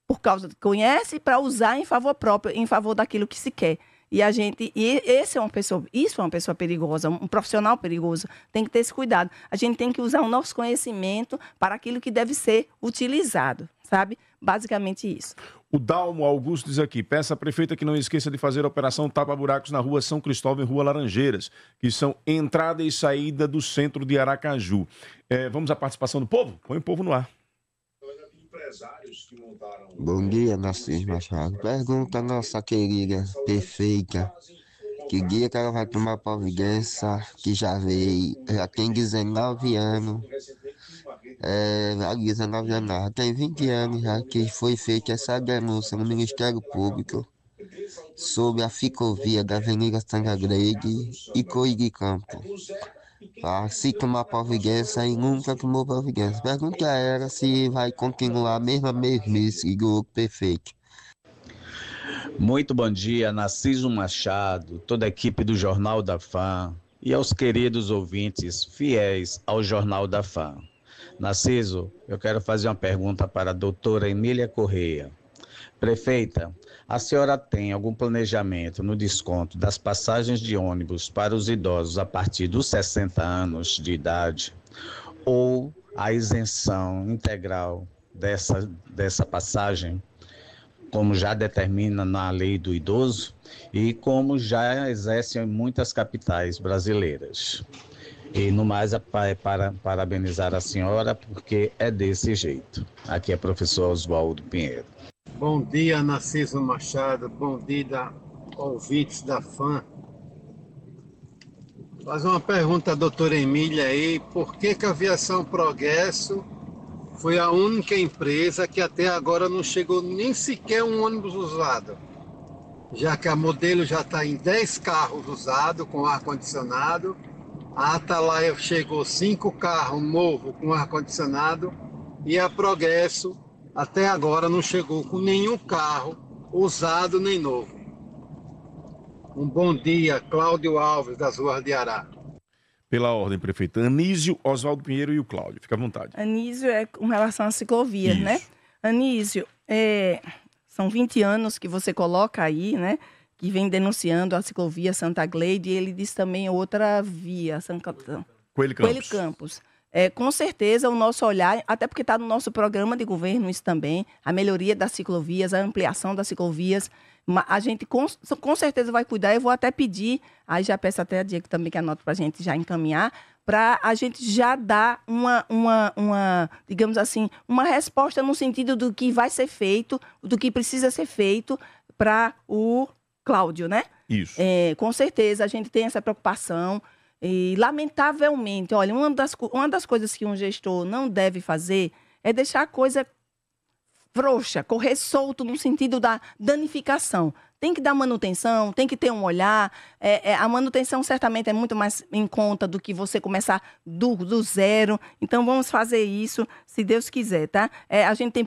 Por causa que conhece, para usar em favor próprio, em favor daquilo que se quer. Isso é uma pessoa perigosa, um profissional perigoso. Tem que ter esse cuidado. A gente tem que usar o nosso conhecimento para aquilo que deve ser utilizado, sabe? Basicamente isso. O Dalmo Augusto diz aqui, peça à prefeita que não esqueça de fazer a operação tapa-buracos na rua São Cristóvão e rua Laranjeiras, que são entrada e saída do centro de Aracaju. Vamos à participação do povo? Põe o povo no ar. Bom dia, Narciso Machado. Pergunta a nossa querida prefeita que dia que ela vai tomar providência, que já veio, já tem 19 anos. 19 anos, já tem 20 anos já que foi feita essa denúncia no Ministério Público sobre a ciclovia da Avenida Santa Grede e Coelho de Campo. Se tomar providência e nunca tomou providência. Pergunta a ela se vai continuar a mesma mesmice do prefeito. Muito bom dia, Narciso Machado, toda a equipe do Jornal da Fã e aos queridos ouvintes fiéis ao Jornal da Fã. Narciso, eu quero fazer uma pergunta para a doutora Emília Correia. Prefeita, a senhora tem algum planejamento no desconto das passagens de ônibus para os idosos a partir dos 60 anos de idade ou a isenção integral dessa passagem, como já determina na lei do idoso e como já exercem em muitas capitais brasileiras? E no mais, para parabenizar a senhora, porque é desse jeito. Aqui é professor Oswaldo Pinheiro. Bom dia, Narciso Machado. Bom dia, ouvintes da Fã. Fazer uma pergunta à doutora Emília aí. Por que a Aviação Progresso foi a única empresa que até agora não chegou nem sequer um ônibus usado? Já que a Modelo já está em 10 carros usados com ar-condicionado, a Atalaia chegou 5 carros novos com ar-condicionado e a Progresso até agora não chegou com nenhum carro usado nem novo. Um bom dia, Cláudio Alves, das Ruas de Ará. Pela ordem, prefeito. Anísio, Oswaldo Pinheiro e o Cláudio. Fica à vontade. Anísio é com relação às ciclovias, Isso. né? Anísio, são 20 anos que você coloca aí, né? Que vem denunciando a ciclovia Santa Gleide, e ele diz também outra via, Coelho Campos. Com certeza o nosso olhar, até porque está no nosso programa de governo isso também, a melhoria das ciclovias, a ampliação das ciclovias, a gente com certeza vai cuidar. Eu vou até pedir, aí já peço até a Diego também que anota para a gente já encaminhar, para a gente já dar digamos assim, uma resposta no sentido do que vai ser feito, do que precisa ser feito para o Cláudio, né? Isso. Com certeza a gente tem essa preocupação. E, lamentavelmente, olha, uma das coisas que um gestor não deve fazer é deixar a coisa frouxa, correr solto no sentido da danificação. Tem que dar manutenção, tem que ter um olhar. A manutenção certamente é muito mais em conta do que você começar do zero. Então, vamos fazer isso, se Deus quiser, tá? A gente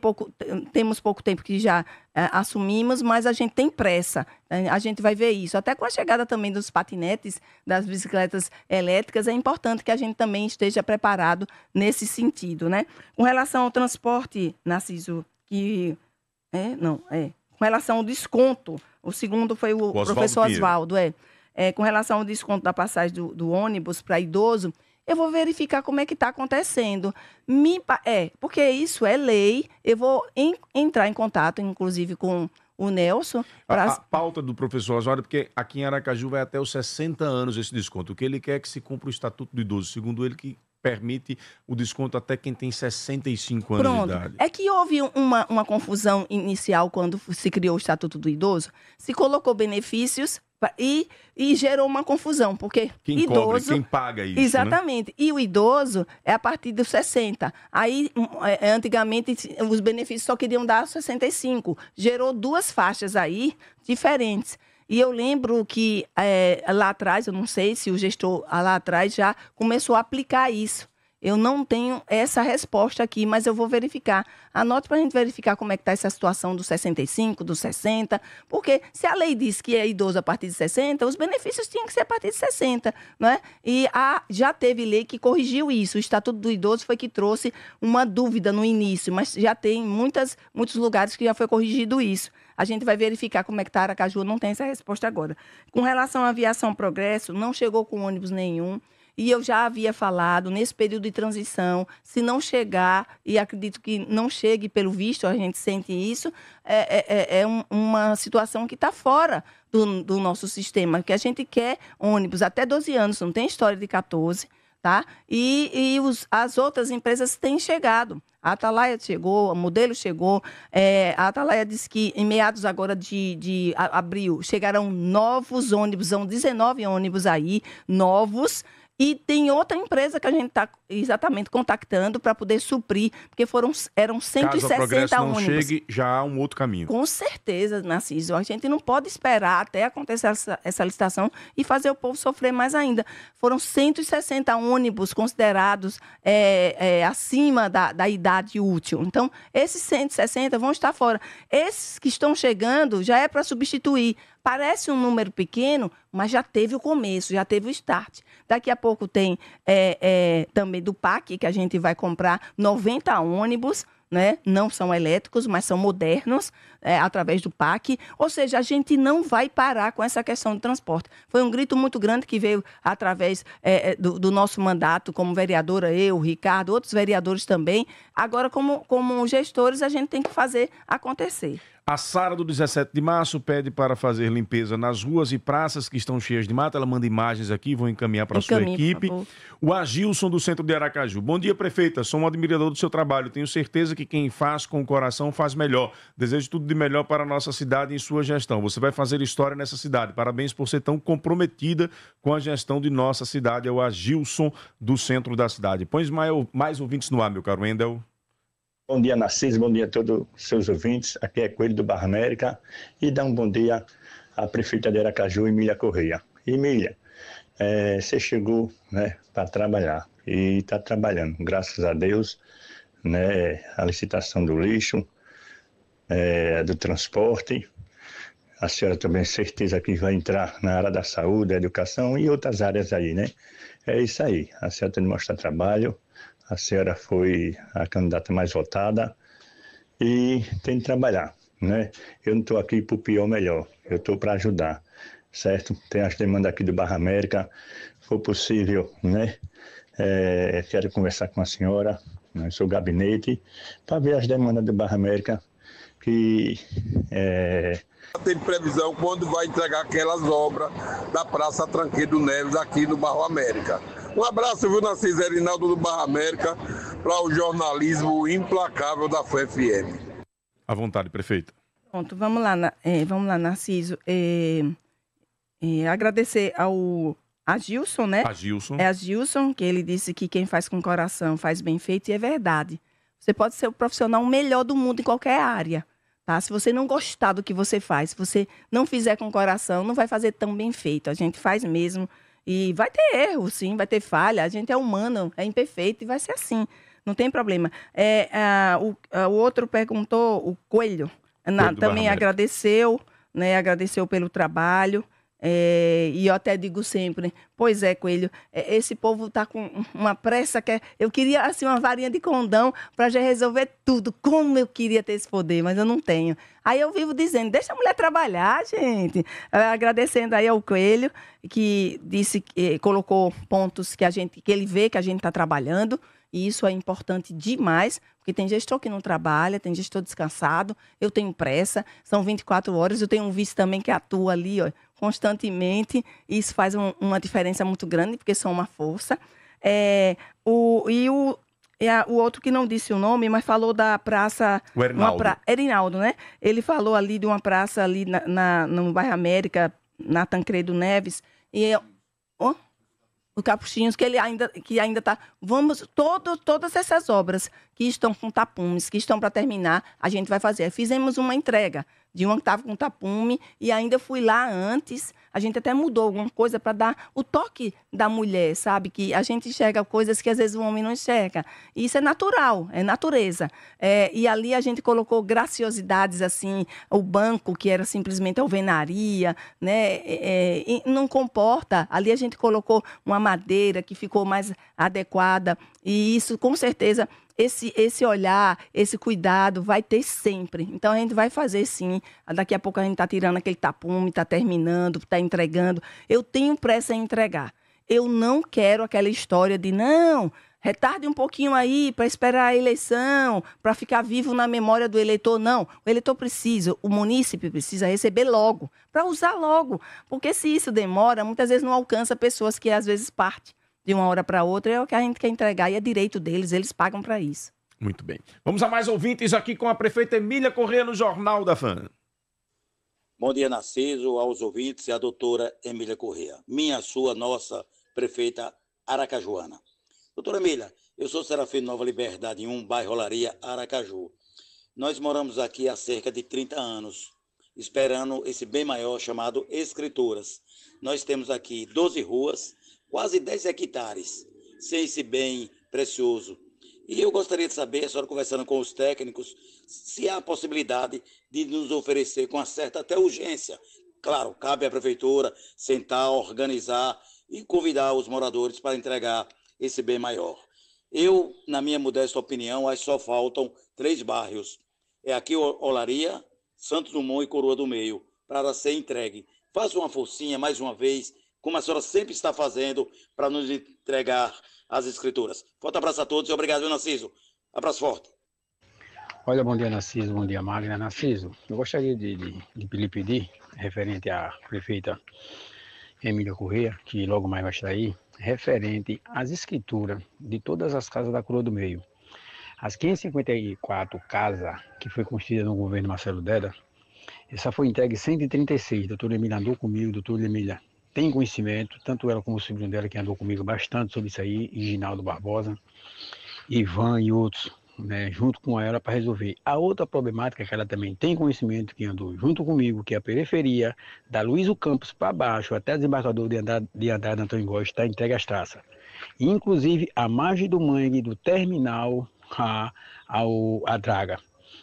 temos pouco tempo que já assumimos, mas a gente tem pressa. A gente vai ver isso. Até com a chegada também dos patinetes, das bicicletas elétricas, é importante que a gente também esteja preparado nesse sentido, né? Com relação ao transporte, Narciso, com relação ao desconto, o segundo foi o professor Oswaldo, com relação ao desconto da passagem do ônibus para idoso, eu vou verificar como é que está acontecendo. Porque isso é lei, eu vou entrar em contato, inclusive, com o Nelson. A pauta do professor Oswaldo, porque aqui em Aracaju vai até os 60 anos esse desconto. O que ele quer é que se cumpra o Estatuto do Idoso, segundo ele, que permite o desconto até quem tem 65 anos de idade. É que houve uma confusão inicial quando se criou o Estatuto do Idoso. Se colocou benefícios e gerou uma confusão, porque quem idoso... quem paga isso, exatamente. Né? E o idoso é a partir dos 60. Aí, antigamente, os benefícios só queriam dar 65. Gerou duas faixas aí diferentes. E eu lembro que lá atrás, eu não sei se o gestor lá atrás já começou a aplicar isso. Eu não tenho essa resposta aqui, mas eu vou verificar. Anote para a gente verificar como é que está essa situação dos 65, dos 60, porque se a lei diz que é idoso a partir de 60, os benefícios tinham que ser a partir de 60, não é? E já teve lei que corrigiu isso. O Estatuto do Idoso foi que trouxe uma dúvida no início, mas já tem muitos lugares que já foi corrigido isso. A gente vai verificar como é que está Aracaju, não tem essa resposta agora. Com relação à Aviação Progresso, não chegou com ônibus nenhum. E eu já havia falado, nesse período de transição, se não chegar, e acredito que não chegue pelo visto, a gente sente isso, uma situação que está fora do nosso sistema, que a gente quer ônibus até 12 anos, não tem história de 14, tá? As outras empresas têm chegado. A Atalaia chegou, a Modelo chegou, a Atalaia disse que em meados agora de abril chegarão novos ônibus, são 19 ônibus aí, novos. E tem outra empresa que a gente está exatamente contactando para poder suprir, porque eram 160 Caso o Progresso não ônibus. chegue, já há um outro caminho. Com certeza, Narciso. A gente não pode esperar até acontecer essa licitação e fazer o povo sofrer mais ainda. Foram 160 ônibus considerados acima da idade útil. Então, esses 160 vão estar fora. Esses que estão chegando já é para substituir. Parece um número pequeno, mas já teve o começo, já teve o start. Daqui a pouco tem também do PAC, que a gente vai comprar 90 ônibus, né? Não são elétricos, mas são modernos, através do PAC. Ou seja, a gente não vai parar com essa questão de transporte. Foi um grito muito grande que veio através do nosso mandato, como vereadora, eu, Ricardo, outros vereadores também. Agora, como gestores, a gente tem que fazer acontecer. A Sara, do 17 de março, pede para fazer limpeza nas ruas e praças que estão cheias de mata. Ela manda imagens aqui, vou encaminhar para a sua equipe. O Agilson, do centro de Aracaju. Bom dia, prefeita. Sou um admirador do seu trabalho. Tenho certeza que quem faz com o coração faz melhor. Desejo tudo de melhor para a nossa cidade e em sua gestão. Você vai fazer história nessa cidade. Parabéns por ser tão comprometida com a gestão de nossa cidade. É o Agilson, do centro da cidade. Põe mais ouvintes no ar, meu caro Wendel. Bom dia, Narciso, bom dia a todos os seus ouvintes. Aqui é Coelho do Barra América e dá um bom dia à prefeita de Aracaju, Emília Correia. Emília, você chegou, né, para trabalhar e está trabalhando, graças a Deus, né, a licitação do lixo, do transporte. A senhora também certeza que vai entrar na área da saúde, da educação e outras áreas aí, né? É isso aí, a senhora tem de mostrar trabalho. A senhora foi a candidata mais votada e tem de trabalhar, né? Eu não estou aqui para o pior ou melhor, eu estou para ajudar, certo? Tem as demandas aqui do Barra América, se for possível, né? Quero conversar com a senhora, no seu gabinete, para ver as demandas do Barra América, que Tem previsão quando vai entregar aquelas obras da Praça Tranqueiro Neves aqui no Barra América. Um abraço, viu, Narciso Erinaldo do Barra América, para o jornalismo implacável da FUFM. À vontade, prefeita. Pronto, vamos lá, Narciso. Agradecer ao Agilson, né? Agilson. É Agilson, que ele disse que quem faz com coração faz bem feito, e é verdade. Você pode ser o profissional melhor do mundo em qualquer área, tá? Se você não gostar do que você faz, se você não fizer com coração, não vai fazer tão bem feito. A gente faz mesmo. E vai ter erro, sim, vai ter falha. A gente é humano, é imperfeito e vai ser assim. Não tem problema. O outro perguntou, o Coelho, também agradeceu, né? Agradeceu pelo trabalho. E eu até digo sempre, pois é, Coelho, esse povo está com uma pressa que eu queria assim uma varinha de condão para já resolver tudo. Como eu queria ter esse poder, mas eu não tenho. Aí eu vivo dizendo, deixa a mulher trabalhar, gente. Agradecendo aí ao Coelho, que disse, colocou pontos que ele vê que a gente está trabalhando. E isso é importante demais, porque tem gestor que não trabalha, tem gestor descansado, eu tenho pressa, são 24 horas, eu tenho um vice também que atua ali, ó, constantemente, e isso faz uma diferença muito grande, porque são uma força. O outro que não disse o nome, mas falou da praça... O Erinaldo. Erinaldo, né? Ele falou ali de uma praça ali no bairro América, na Tancredo Neves, e... o Capuchinhos, que ainda está... Todas essas obras que estão com tapumes, que estão para terminar, a gente vai fazer. Fizemos uma entrega, de uma que estava com tapume, e ainda fui lá antes. A gente até mudou alguma coisa para dar o toque da mulher, sabe? Que a gente enxerga coisas que às vezes o homem não enxerga. E isso é natural, é natureza. E ali a gente colocou graciosidades, assim, o banco, que era simplesmente alvenaria, né? E não comporta. Ali a gente colocou uma madeira que ficou mais adequada. E isso, com certeza, esse olhar, esse cuidado vai ter sempre. Então, a gente vai fazer sim. Daqui a pouco a gente está tirando aquele tapume, está terminando, está entregando. Eu tenho pressa em entregar. Eu não quero aquela história de, não, retarde um pouquinho aí para esperar a eleição, para ficar vivo na memória do eleitor. Não, o eleitor precisa, o munícipe precisa receber logo, para usar logo. Porque se isso demora, muitas vezes não alcança pessoas que às vezes partem de uma hora para outra, é o que a gente quer entregar e é direito deles, eles pagam para isso. Muito bem. Vamos a mais ouvintes aqui com a prefeita Emília Corrêa no Jornal da Fã. Bom dia, Narciso, aos ouvintes e à doutora Emília Corrêa. Minha, sua, nossa prefeita aracajuana. Doutora Emília, eu sou Serafim Nova Liberdade 1, bairro Olaria, Aracaju. Nós moramos aqui há cerca de 30 anos, esperando esse bem maior chamado Escrituras. Nós temos aqui 12 ruas, quase 10 hectares, sem esse bem precioso. E eu gostaria de saber, a senhora conversando com os técnicos, se há a possibilidade de nos oferecer com uma certa até urgência. Claro, cabe à prefeitura sentar, organizar e convidar os moradores para entregar esse bem maior. Eu, na minha modesta opinião, acho que só faltam 3 bairros. É aqui Olaria, Santos Dumont e Coroa do Meio, para ser entregue. Faça uma forcinha mais uma vez, como a senhora sempre está fazendo, para nos entregar as escrituras. Forte abraço a todos e obrigado, Narciso. Abraço forte. Olha, bom dia, Narciso, bom dia, Magna. Narciso, eu gostaria de lhe pedir, referente à prefeita Emília Corrêa, que logo mais vai estar aí, referente às escrituras de todas as casas da Coroa do Meio. As 554 casas que foi construída no governo Marcelo Deda, essa foi entregue 136. Doutora Emília andou comigo, doutora Emília tem conhecimento, tanto ela como o sobrinho dela, que andou comigo bastante sobre isso aí, e Ginaldo Barbosa, Ivan e outros, né, junto com ela para resolver. A outra problemática que ela também tem conhecimento, que andou junto comigo, que é a periferia da Luísio Campos para baixo, até desembarcador de Andrade Antônio Góes, está entregue às traças. Inclusive a margem do mangue, do terminal a draga,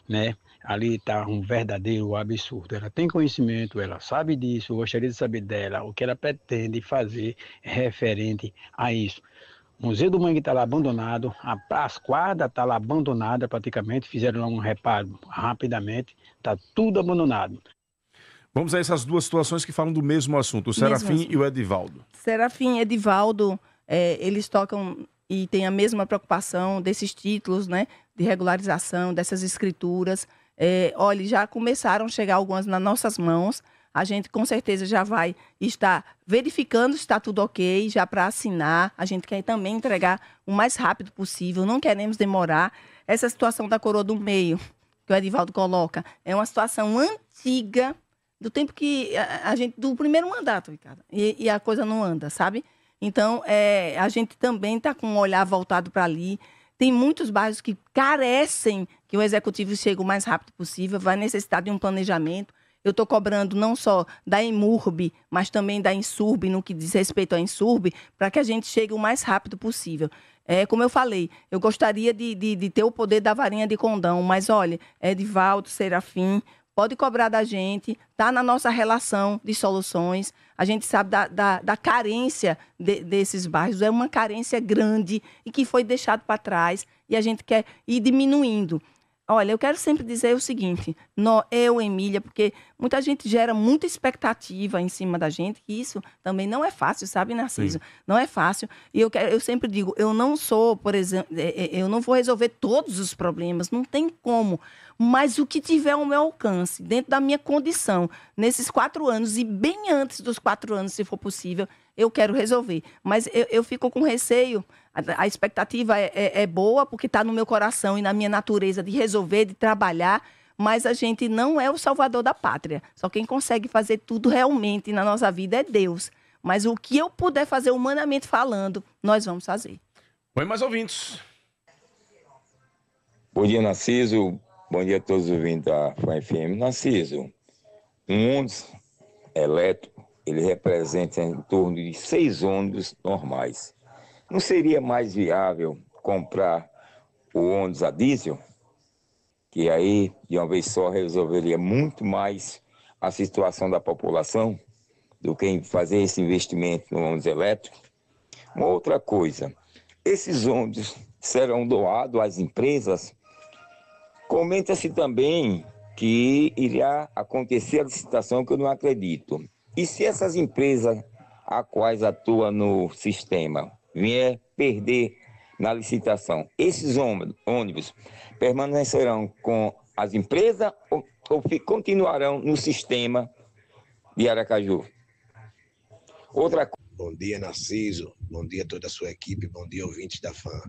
né? Ali está um verdadeiro absurdo. Ela tem conhecimento, ela sabe disso, eu gostaria de saber dela o que ela pretende fazer referente a isso. O Museu do Mangue está lá abandonado, a Pasquada está lá abandonada praticamente, fizeram lá um reparo rapidamente, está tudo abandonado. Vamos a essas duas situações que falam do mesmo assunto, o Serafim e o Edivaldo. Serafim e Edivaldo, eles tocam e têm a mesma preocupação desses títulos, né, de regularização, dessas escrituras. Olha, já começaram a chegar algumas nas nossas mãos. A gente com certeza já vai estar verificando se está tudo ok, já para assinar. A gente quer também entregar o mais rápido possível, não queremos demorar. Essa situação da Coroa do Meio, que o Edivaldo coloca, é uma situação antiga, do tempo que a gente, do primeiro mandato, Ricardo, e a coisa não anda, sabe? Então, a gente também está com um olhar voltado para ali. Tem muitos bairros que carecem que o executivo chegue o mais rápido possível, vai necessitar de um planejamento. Eu estou cobrando não só da Emurb, mas também da Insurb, no que diz respeito à Insurb, para que a gente chegue o mais rápido possível. Como eu falei, eu gostaria de ter o poder da varinha de condão, mas olha, Edivaldo, Serafim, pode cobrar da gente, está na nossa relação de soluções. A gente sabe da carência desses bairros, é uma carência grande e que foi deixado para trás e a gente quer ir diminuindo. Olha, eu quero sempre dizer o seguinte, eu, Emília, porque muita gente gera muita expectativa em cima da gente, que isso também não é fácil, sabe, Narciso? Sim. Não é fácil. E eu sempre digo, eu não sou, por exemplo, eu não vou resolver todos os problemas, não tem como. Mas o que tiver ao meu alcance, dentro da minha condição, nesses 4 anos e bem antes dos 4 anos, se for possível, eu quero resolver. Mas eu fico com receio. A expectativa é boa, porque está no meu coração e na minha natureza de resolver, de trabalhar, mas a gente não é o salvador da pátria. Só quem consegue fazer tudo realmente na nossa vida é Deus. Mas o que eu puder fazer humanamente falando, nós vamos fazer. Oi, mais ouvintes. Bom dia, Narciso. Bom dia a todos os ouvintes da FAM FM. Narciso, Um ônibus elétrico, ele representa em torno de 6 ônibus normais. Não seria mais viável comprar o ônibus a diesel? Que aí, de uma vez só, resolveria muito mais a situação da população do que fazer esse investimento no ônibus elétrico. Uma outra coisa, esses ônibus serão doados às empresas. Comenta-se também que irá acontecer a licitação, que eu não acredito. E se essas empresas a quais atuam no sistema vier perder na licitação, esses ônibus permanecerão com as empresas ou continuarão no sistema de Aracaju? Outra coisa. Bom dia, Narciso. Bom dia a toda a sua equipe. Bom dia, ouvintes da FAM.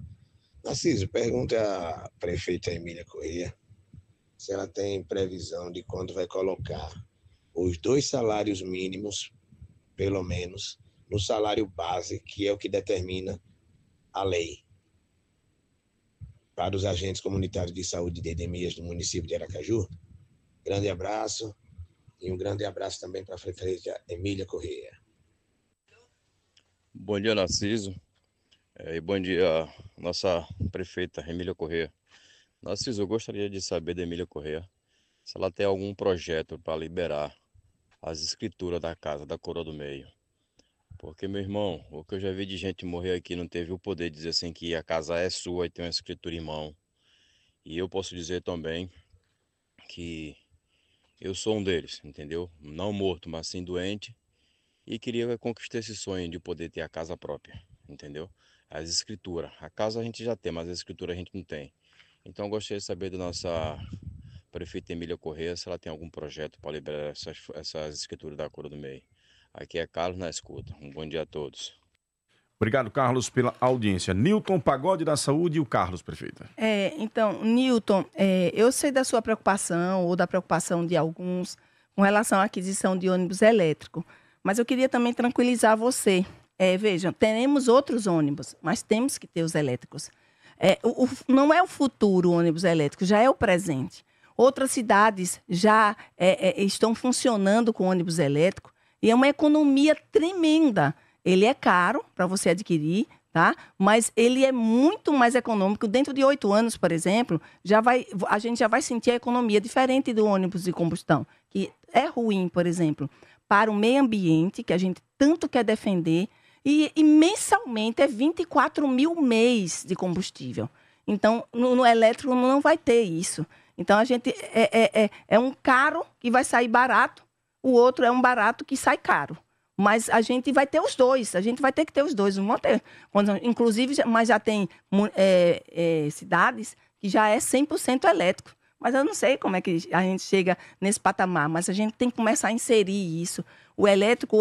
Narciso, pergunta à prefeita Emília Correia se ela tem previsão de quando vai colocar os 2 salários mínimos, pelo menos, no salário base, que é o que determina a lei, para os agentes comunitários de saúde de endemias do município de Aracaju. Grande abraço e um grande abraço também para a prefeita Emília Correia. Bom dia, Narciso. E bom dia, nossa prefeita Emília Correia. Narciso, eu gostaria de saber da Emília Correia se ela tem algum projeto para liberar as escrituras da casa da Coroa do Meio. Porque, meu irmão, o que eu já vi de gente morrer aqui não teve o poder de dizer assim que a casa é sua e tem uma escritura em mão. E eu posso dizer também que eu sou um deles, entendeu? Não morto, mas sim doente. E queria conquistar esse sonho de poder ter a casa própria, entendeu? As escrituras. A casa a gente já tem, mas a escritura a gente não tem. Então eu gostaria de saber da nossa prefeita Emília Correia se ela tem algum projeto para liberar essas escrituras da Coroa do Meio. Aqui é Carlos na escuta. Um bom dia a todos. Obrigado, Carlos, pela audiência. Newton Pagode da Saúde e o Carlos, prefeita. Então, Newton, eu sei da sua preocupação ou da preocupação de alguns com relação à aquisição de ônibus elétrico, mas eu queria também tranquilizar você. Vejam, teremos outros ônibus, mas temos que ter os elétricos. Não é o futuro o ônibus elétrico, já é o presente. Outras cidades já estão funcionando com ônibus elétrico e é uma economia tremenda. Ele é caro para você adquirir, tá? Mas ele é muito mais econômico. Dentro de 8 anos, por exemplo, a gente já vai sentir a economia diferente do ônibus de combustão, que é ruim, por exemplo, para o meio ambiente, que a gente tanto quer defender, e mensalmente é 24 mil mês de combustível. Então, no elétrico não vai ter isso. Então, a gente é um caro que vai sair barato, o outro é um barato que sai caro. Mas a gente vai ter os dois, a gente vai ter que ter os dois. Não vão ter, inclusive, mas já tem cidades que já é 100% elétrico. Mas eu não sei como é que a gente chega nesse patamar, mas a gente tem que começar a inserir isso. O elétrico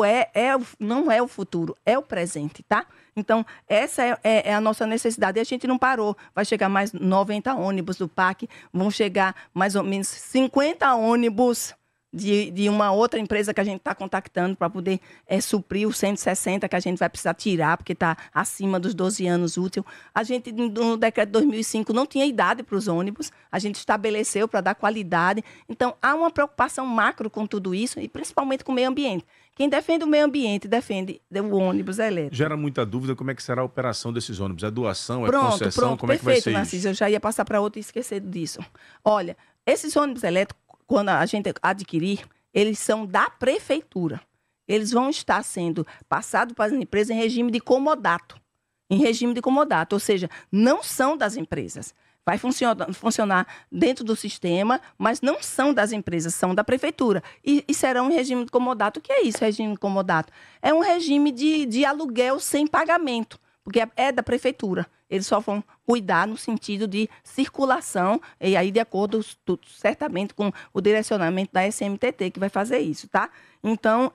não é o futuro, é o presente, tá? Então, essa é a nossa necessidade. E a gente não parou. Vai chegar mais 90 ônibus do PAC, vão chegar mais ou menos 50 ônibus de uma outra empresa que a gente está contactando para poder suprir os 160 que a gente vai precisar tirar, porque está acima dos 12 anos útil. A gente, no decreto de 2005, não tinha idade para os ônibus, a gente estabeleceu para dar qualidade. Então, há uma preocupação macro com tudo isso, e principalmente com o meio ambiente. Quem defende o meio ambiente defende o ônibus elétrico. Gera muita dúvida como é que será a operação desses ônibus. É doação, é concessão? Como é que vai ser perfeito, Narciso, eu já ia passar para outro e esquecer disso. Olha, esses ônibus elétricos, quando a gente adquirir, eles são da prefeitura. Eles vão estar sendo passados para as empresas em regime de comodato. Ou seja, não são das empresas. Vai funcionar dentro do sistema, mas não são das empresas, são da prefeitura. E serão em regime de comodato. O que é isso, regime de comodato? É um regime de aluguel sem pagamento, porque é da prefeitura. Eles só vão cuidar no sentido de circulação, e aí de acordo certamente com o direcionamento da SMTT, que vai fazer isso, tá? Então,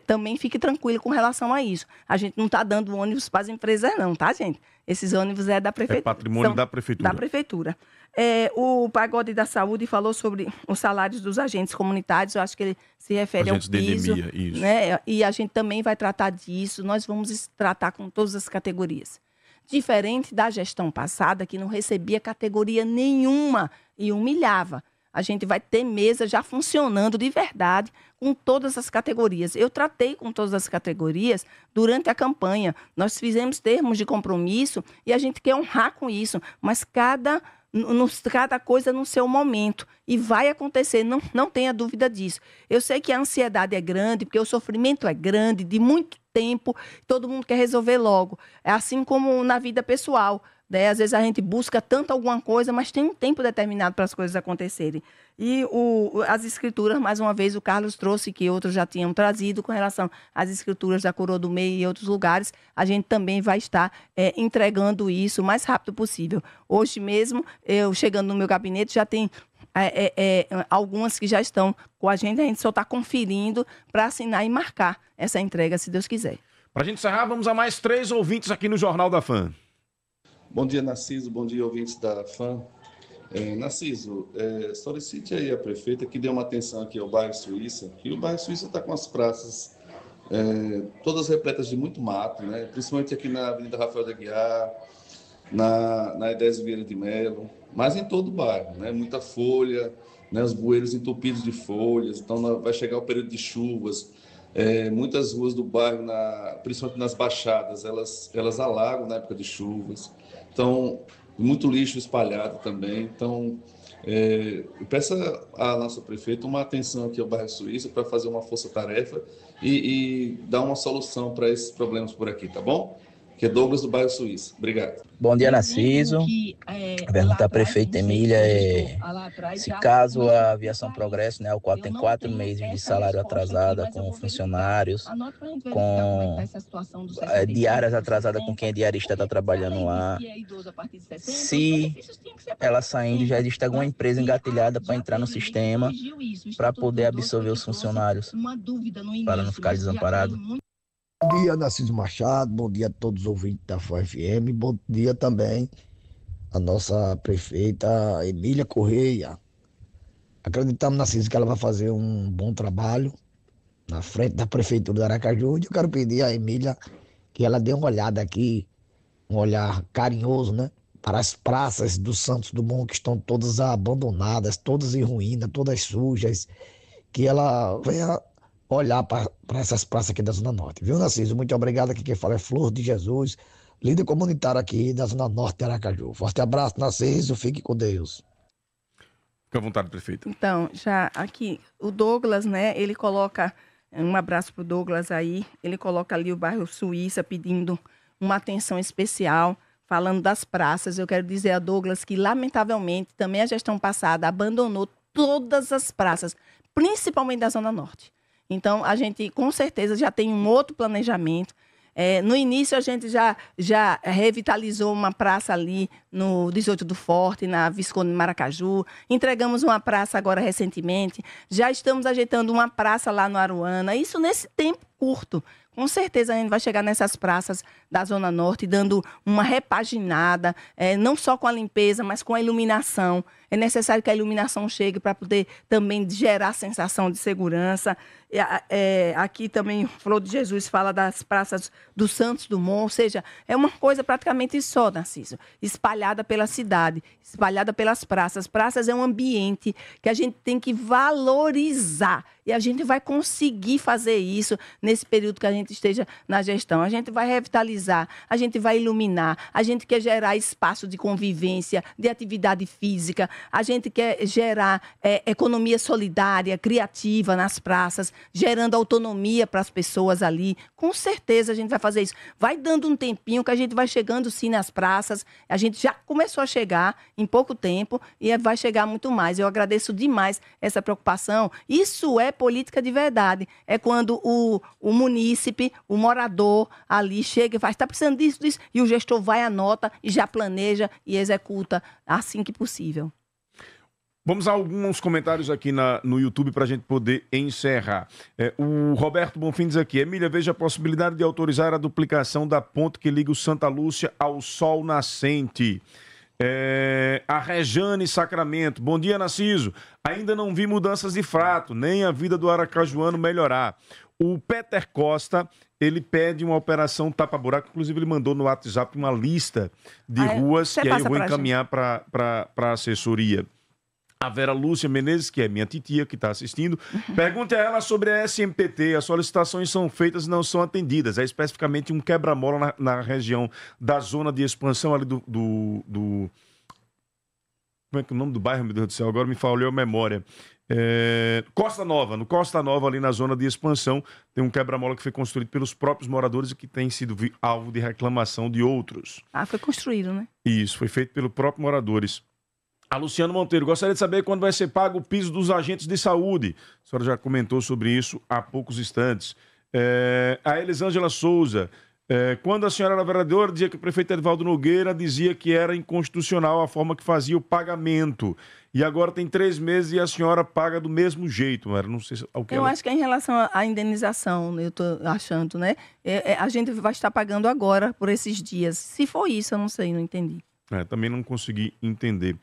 também fique tranquilo com relação a isso. A gente não está dando ônibus para as empresas não, tá, gente? Esses ônibus é da prefeitura. É patrimônio da prefeitura. Da prefeitura. O Pagode da Saúde falou sobre os salários dos agentes comunitários, eu acho que ele se refere agentes ao piso. De endemia, isso. Né? E a gente também vai tratar disso, nós vamos tratar com todas as categorias. Diferente da gestão passada, que não recebia categoria nenhuma e humilhava. a gente vai ter mesa já funcionando de verdade com todas as categorias. Eu tratei com todas as categorias durante a campanha. Nós fizemos termos de compromisso e a gente quer honrar com isso, mas cada coisa no seu momento. E vai acontecer, não tenha dúvida disso. Eu sei que a ansiedade é grande, porque o sofrimento é grande, de muito tempo, todo mundo quer resolver logo. É assim como na vida pessoal. Né? Às vezes a gente busca tanto alguma coisa, mas tem um tempo determinado para as coisas acontecerem. E as escrituras, mais uma vez, o Carlos trouxe, que outros já tinham trazido, com relação às escrituras da Coroa do Meio e outros lugares, a gente também vai estar entregando isso o mais rápido possível. Hoje mesmo, eu chegando no meu gabinete, já tem algumas que já estão com a gente só está conferindo para assinar e marcar essa entrega, se Deus quiser. Para a gente encerrar, vamos a mais 3 ouvintes aqui no Jornal da Fã. Bom dia, Narciso. Bom dia, ouvintes da FAM. Narciso, solicite aí a prefeita que dê uma atenção aqui ao bairro Suíça, que o bairro Suíça está com as praças todas repletas de muito mato, né? Principalmente aqui na Avenida Rafael de Aguiar, na Edésio Vieira de Mello, mas em todo o bairro, né? Muita folha, né? Os bueiros entupidos de folhas, então vai chegar o período de chuvas. Muitas ruas do bairro, principalmente nas baixadas, elas alagam na época de chuvas. Então, muito lixo espalhado também. Então, eu peço à nossa prefeita uma atenção aqui ao bairro Suíça para fazer uma força-tarefa e dar uma solução para esses problemas por aqui, tá bom? Que é Douglas do bairro Suíça. Obrigado. Bom dia, Narciso. A pergunta à prefeita Emília é se caso a Aviação Progresso, né, o qual tem 4 meses de salário atrasado com funcionários, com diárias atrasadas com quem é diarista está trabalhando lá, se ela saindo já existe alguma empresa engatilhada para entrar no sistema para poder absorver os funcionários, para não ficar desamparado. Bom dia, Narciso Machado, bom dia a todos os ouvintes da FAM-FM, bom dia também a nossa prefeita Emília Correia. Acreditamos, Narciso, que ela vai fazer um bom trabalho na frente da prefeitura de Aracaju, e eu quero pedir à Emília que ela dê uma olhada aqui, um olhar carinhoso, né, para as praças do Santos Dumont, que estão todas abandonadas, todas em ruína, todas sujas, que ela venha olhar para essas praças aqui da Zona Norte. Viu, Narciso? Muito obrigado. Aqui quem fala é Flor de Jesus, líder comunitário aqui da Zona Norte de Aracaju. Forte abraço, Narciso. Fique com Deus. Fique à vontade, prefeita. Então, já aqui, o Douglas, né, ele coloca, um abraço para o Douglas aí, ele coloca ali o bairro Suíça pedindo uma atenção especial, falando das praças. Eu quero dizer a Douglas que, lamentavelmente, também a gestão passada abandonou todas as praças, principalmente da Zona Norte. Então, a gente, com certeza, já tem um outro planejamento. No início, a gente já revitalizou uma praça ali no 18 do Forte, na Visconde Maracaju. Entregamos uma praça agora recentemente. Já estamos ajeitando uma praça lá no Aruana. Isso nesse tempo curto. Com certeza a gente vai chegar nessas praças da Zona Norte, dando uma repaginada, não só com a limpeza, mas com a iluminação. É necessário que a iluminação chegue para poder também gerar sensação de segurança. Aqui também, Flor de Jesus fala das praças do Santos Dumont, ou seja, é uma coisa praticamente só, Narciso, espalhada pela cidade, espalhada pelas praças. Praças é um ambiente que a gente tem que valorizar, e a gente vai conseguir fazer isso nesse período que a gente esteja na gestão. A gente vai revitalizar, a gente vai iluminar, a gente quer gerar espaço de convivência, de atividade física, a gente quer gerar economia solidária, criativa nas praças, gerando autonomia para as pessoas ali. Com certeza a gente vai fazer isso. Vai dando um tempinho que a gente vai chegando sim nas praças. A gente já começou a chegar em pouco tempo e vai chegar muito mais. Eu agradeço demais essa preocupação. Isso é política de verdade. É quando o munícipe, o morador ali chega e faz, está precisando disso, e o gestor vai, anota e já planeja e executa assim que possível. Vamos a alguns comentários aqui no YouTube para a gente poder encerrar. O Roberto Bonfim diz aqui: Emília, veja a possibilidade de autorizar a duplicação da ponte que liga o Santa Lúcia ao Sol Nascente. A Rejane Sacramento: bom dia, Narciso. Ainda não vi mudanças de fato, nem a vida do aracajuano melhorar. O Peter Costa, ele pede uma operação tapa-buraco, inclusive ele mandou no WhatsApp uma lista de ruas que aí eu vou encaminhar para a assessoria. A Vera Lúcia Menezes, que é minha titia, que está assistindo, pergunta a ela sobre a SMPT. As solicitações são feitas e não são atendidas. É especificamente um quebra-mola na região da zona de expansão ali do... Como é que é o nome do bairro, meu Deus do céu? Agora me falhou a memória. Costa Nova. No Costa Nova, ali na zona de expansão, tem um quebra-mola que foi construído pelos próprios moradores e que tem sido alvo de reclamação de outros. Ah, foi construído, né? Isso, foi feito pelos próprios moradores. A Luciano Monteiro, gostaria de saber quando vai ser pago o piso dos agentes de saúde. A senhora já comentou sobre isso há poucos instantes. A Elisângela Souza, quando a senhora era vereadora, dizia que o prefeito Edivaldo Nogueira dizia que era inconstitucional a forma que fazia o pagamento. E agora tem 3 meses e a senhora paga do mesmo jeito. Não sei se, eu acho que é em relação à indenização, eu estou achando, né? A gente vai estar pagando agora por esses dias. Se for isso, eu não sei, não entendi. Também não consegui entender.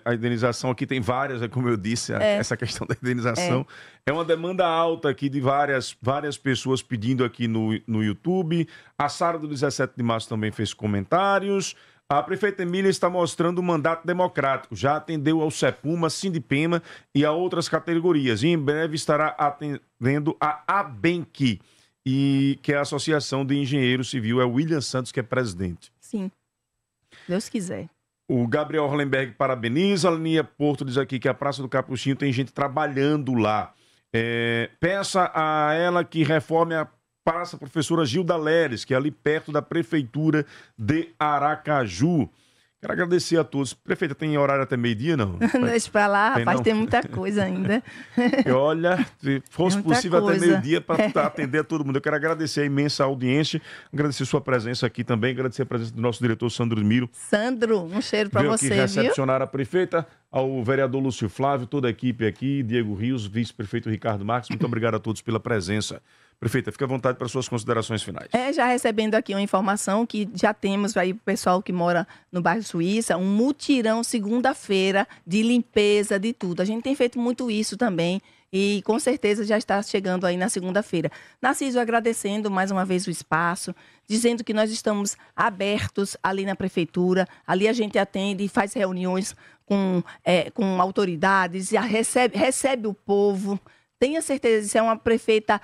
A indenização aqui tem várias, como eu disse, essa questão da indenização. É uma demanda alta aqui de várias pessoas pedindo aqui no YouTube. A Sara do 17 de março também fez comentários. A prefeita Emília está mostrando o mandato democrático. Já atendeu ao CEPUMA, Sindipema e a outras categorias. E em breve estará atendendo a ABENQ, que é a Associação de Engenheiros Civil. É o William Santos que é presidente. Sim, Deus quiser. O Gabriel Hollenberg parabeniza. A Linia Porto diz aqui que a Praça do Capuchinho tem gente trabalhando lá. Peça a ela que reforme a Praça Professora Gilda Leres, que é ali perto da Prefeitura de Aracaju. Quero agradecer a todos. Prefeita, tem horário até meio-dia, não? Deixa pra lá, rapaz, tem muita coisa ainda. Olha, se fosse possível até meio-dia para atender a todo mundo. Eu quero agradecer a imensa audiência, agradecer sua presença aqui também, agradecer a presença do nosso diretor Sandro Miro. Sandro, um cheiro para você, aqui recepcionar a prefeita, ao vereador Lúcio Flávio, toda a equipe aqui, Diego Rios, vice-prefeito Ricardo Marques. Muito obrigado a todos pela presença. Prefeita, fique à vontade para suas considerações finais. Já recebendo aqui uma informação que já temos aí para o pessoal que mora no bairro Suíça, um mutirão segunda-feira de limpeza de tudo. A gente tem feito muito isso também e com certeza já está chegando aí na segunda-feira. Narciso, agradecendo mais uma vez o espaço, dizendo que nós estamos abertos ali na prefeitura, ali a gente atende e faz reuniões com autoridades, recebe o povo. Tenha certeza, isso é uma prefeita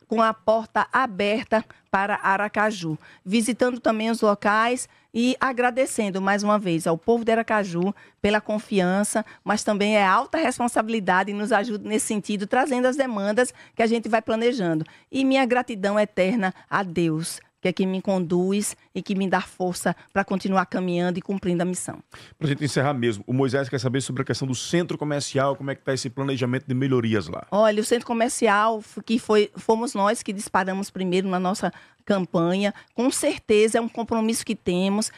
com a porta aberta para Aracaju, visitando também os locais e agradecendo mais uma vez ao povo de Aracaju pela confiança, mas também é alta responsabilidade e nos ajuda nesse sentido, trazendo as demandas que a gente vai planejando. E minha gratidão eterna a Deus, que é quem me conduz e que me dá força para continuar caminhando e cumprindo a missão. Para a gente encerrar mesmo, o Moisés quer saber sobre a questão do centro comercial, como é que está esse planejamento de melhorias lá? Olha, o centro comercial, que fomos nós que disparamos primeiro na nossa campanha, com certeza é um compromisso que temos,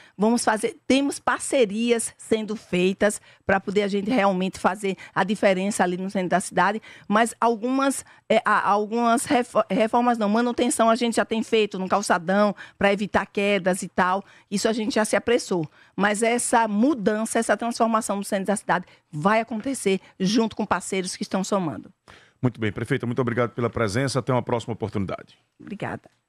temos parcerias sendo feitas para poder a gente realmente fazer a diferença ali no centro da cidade, mas algumas reformas não, manutenção a gente já tem feito no calçadão para evitar quedas e tal, isso a gente já se apressou, mas essa mudança, essa transformação do centro da cidade vai acontecer junto com parceiros que estão somando. Muito bem, prefeita, muito obrigado pela presença, até uma próxima oportunidade. Obrigada.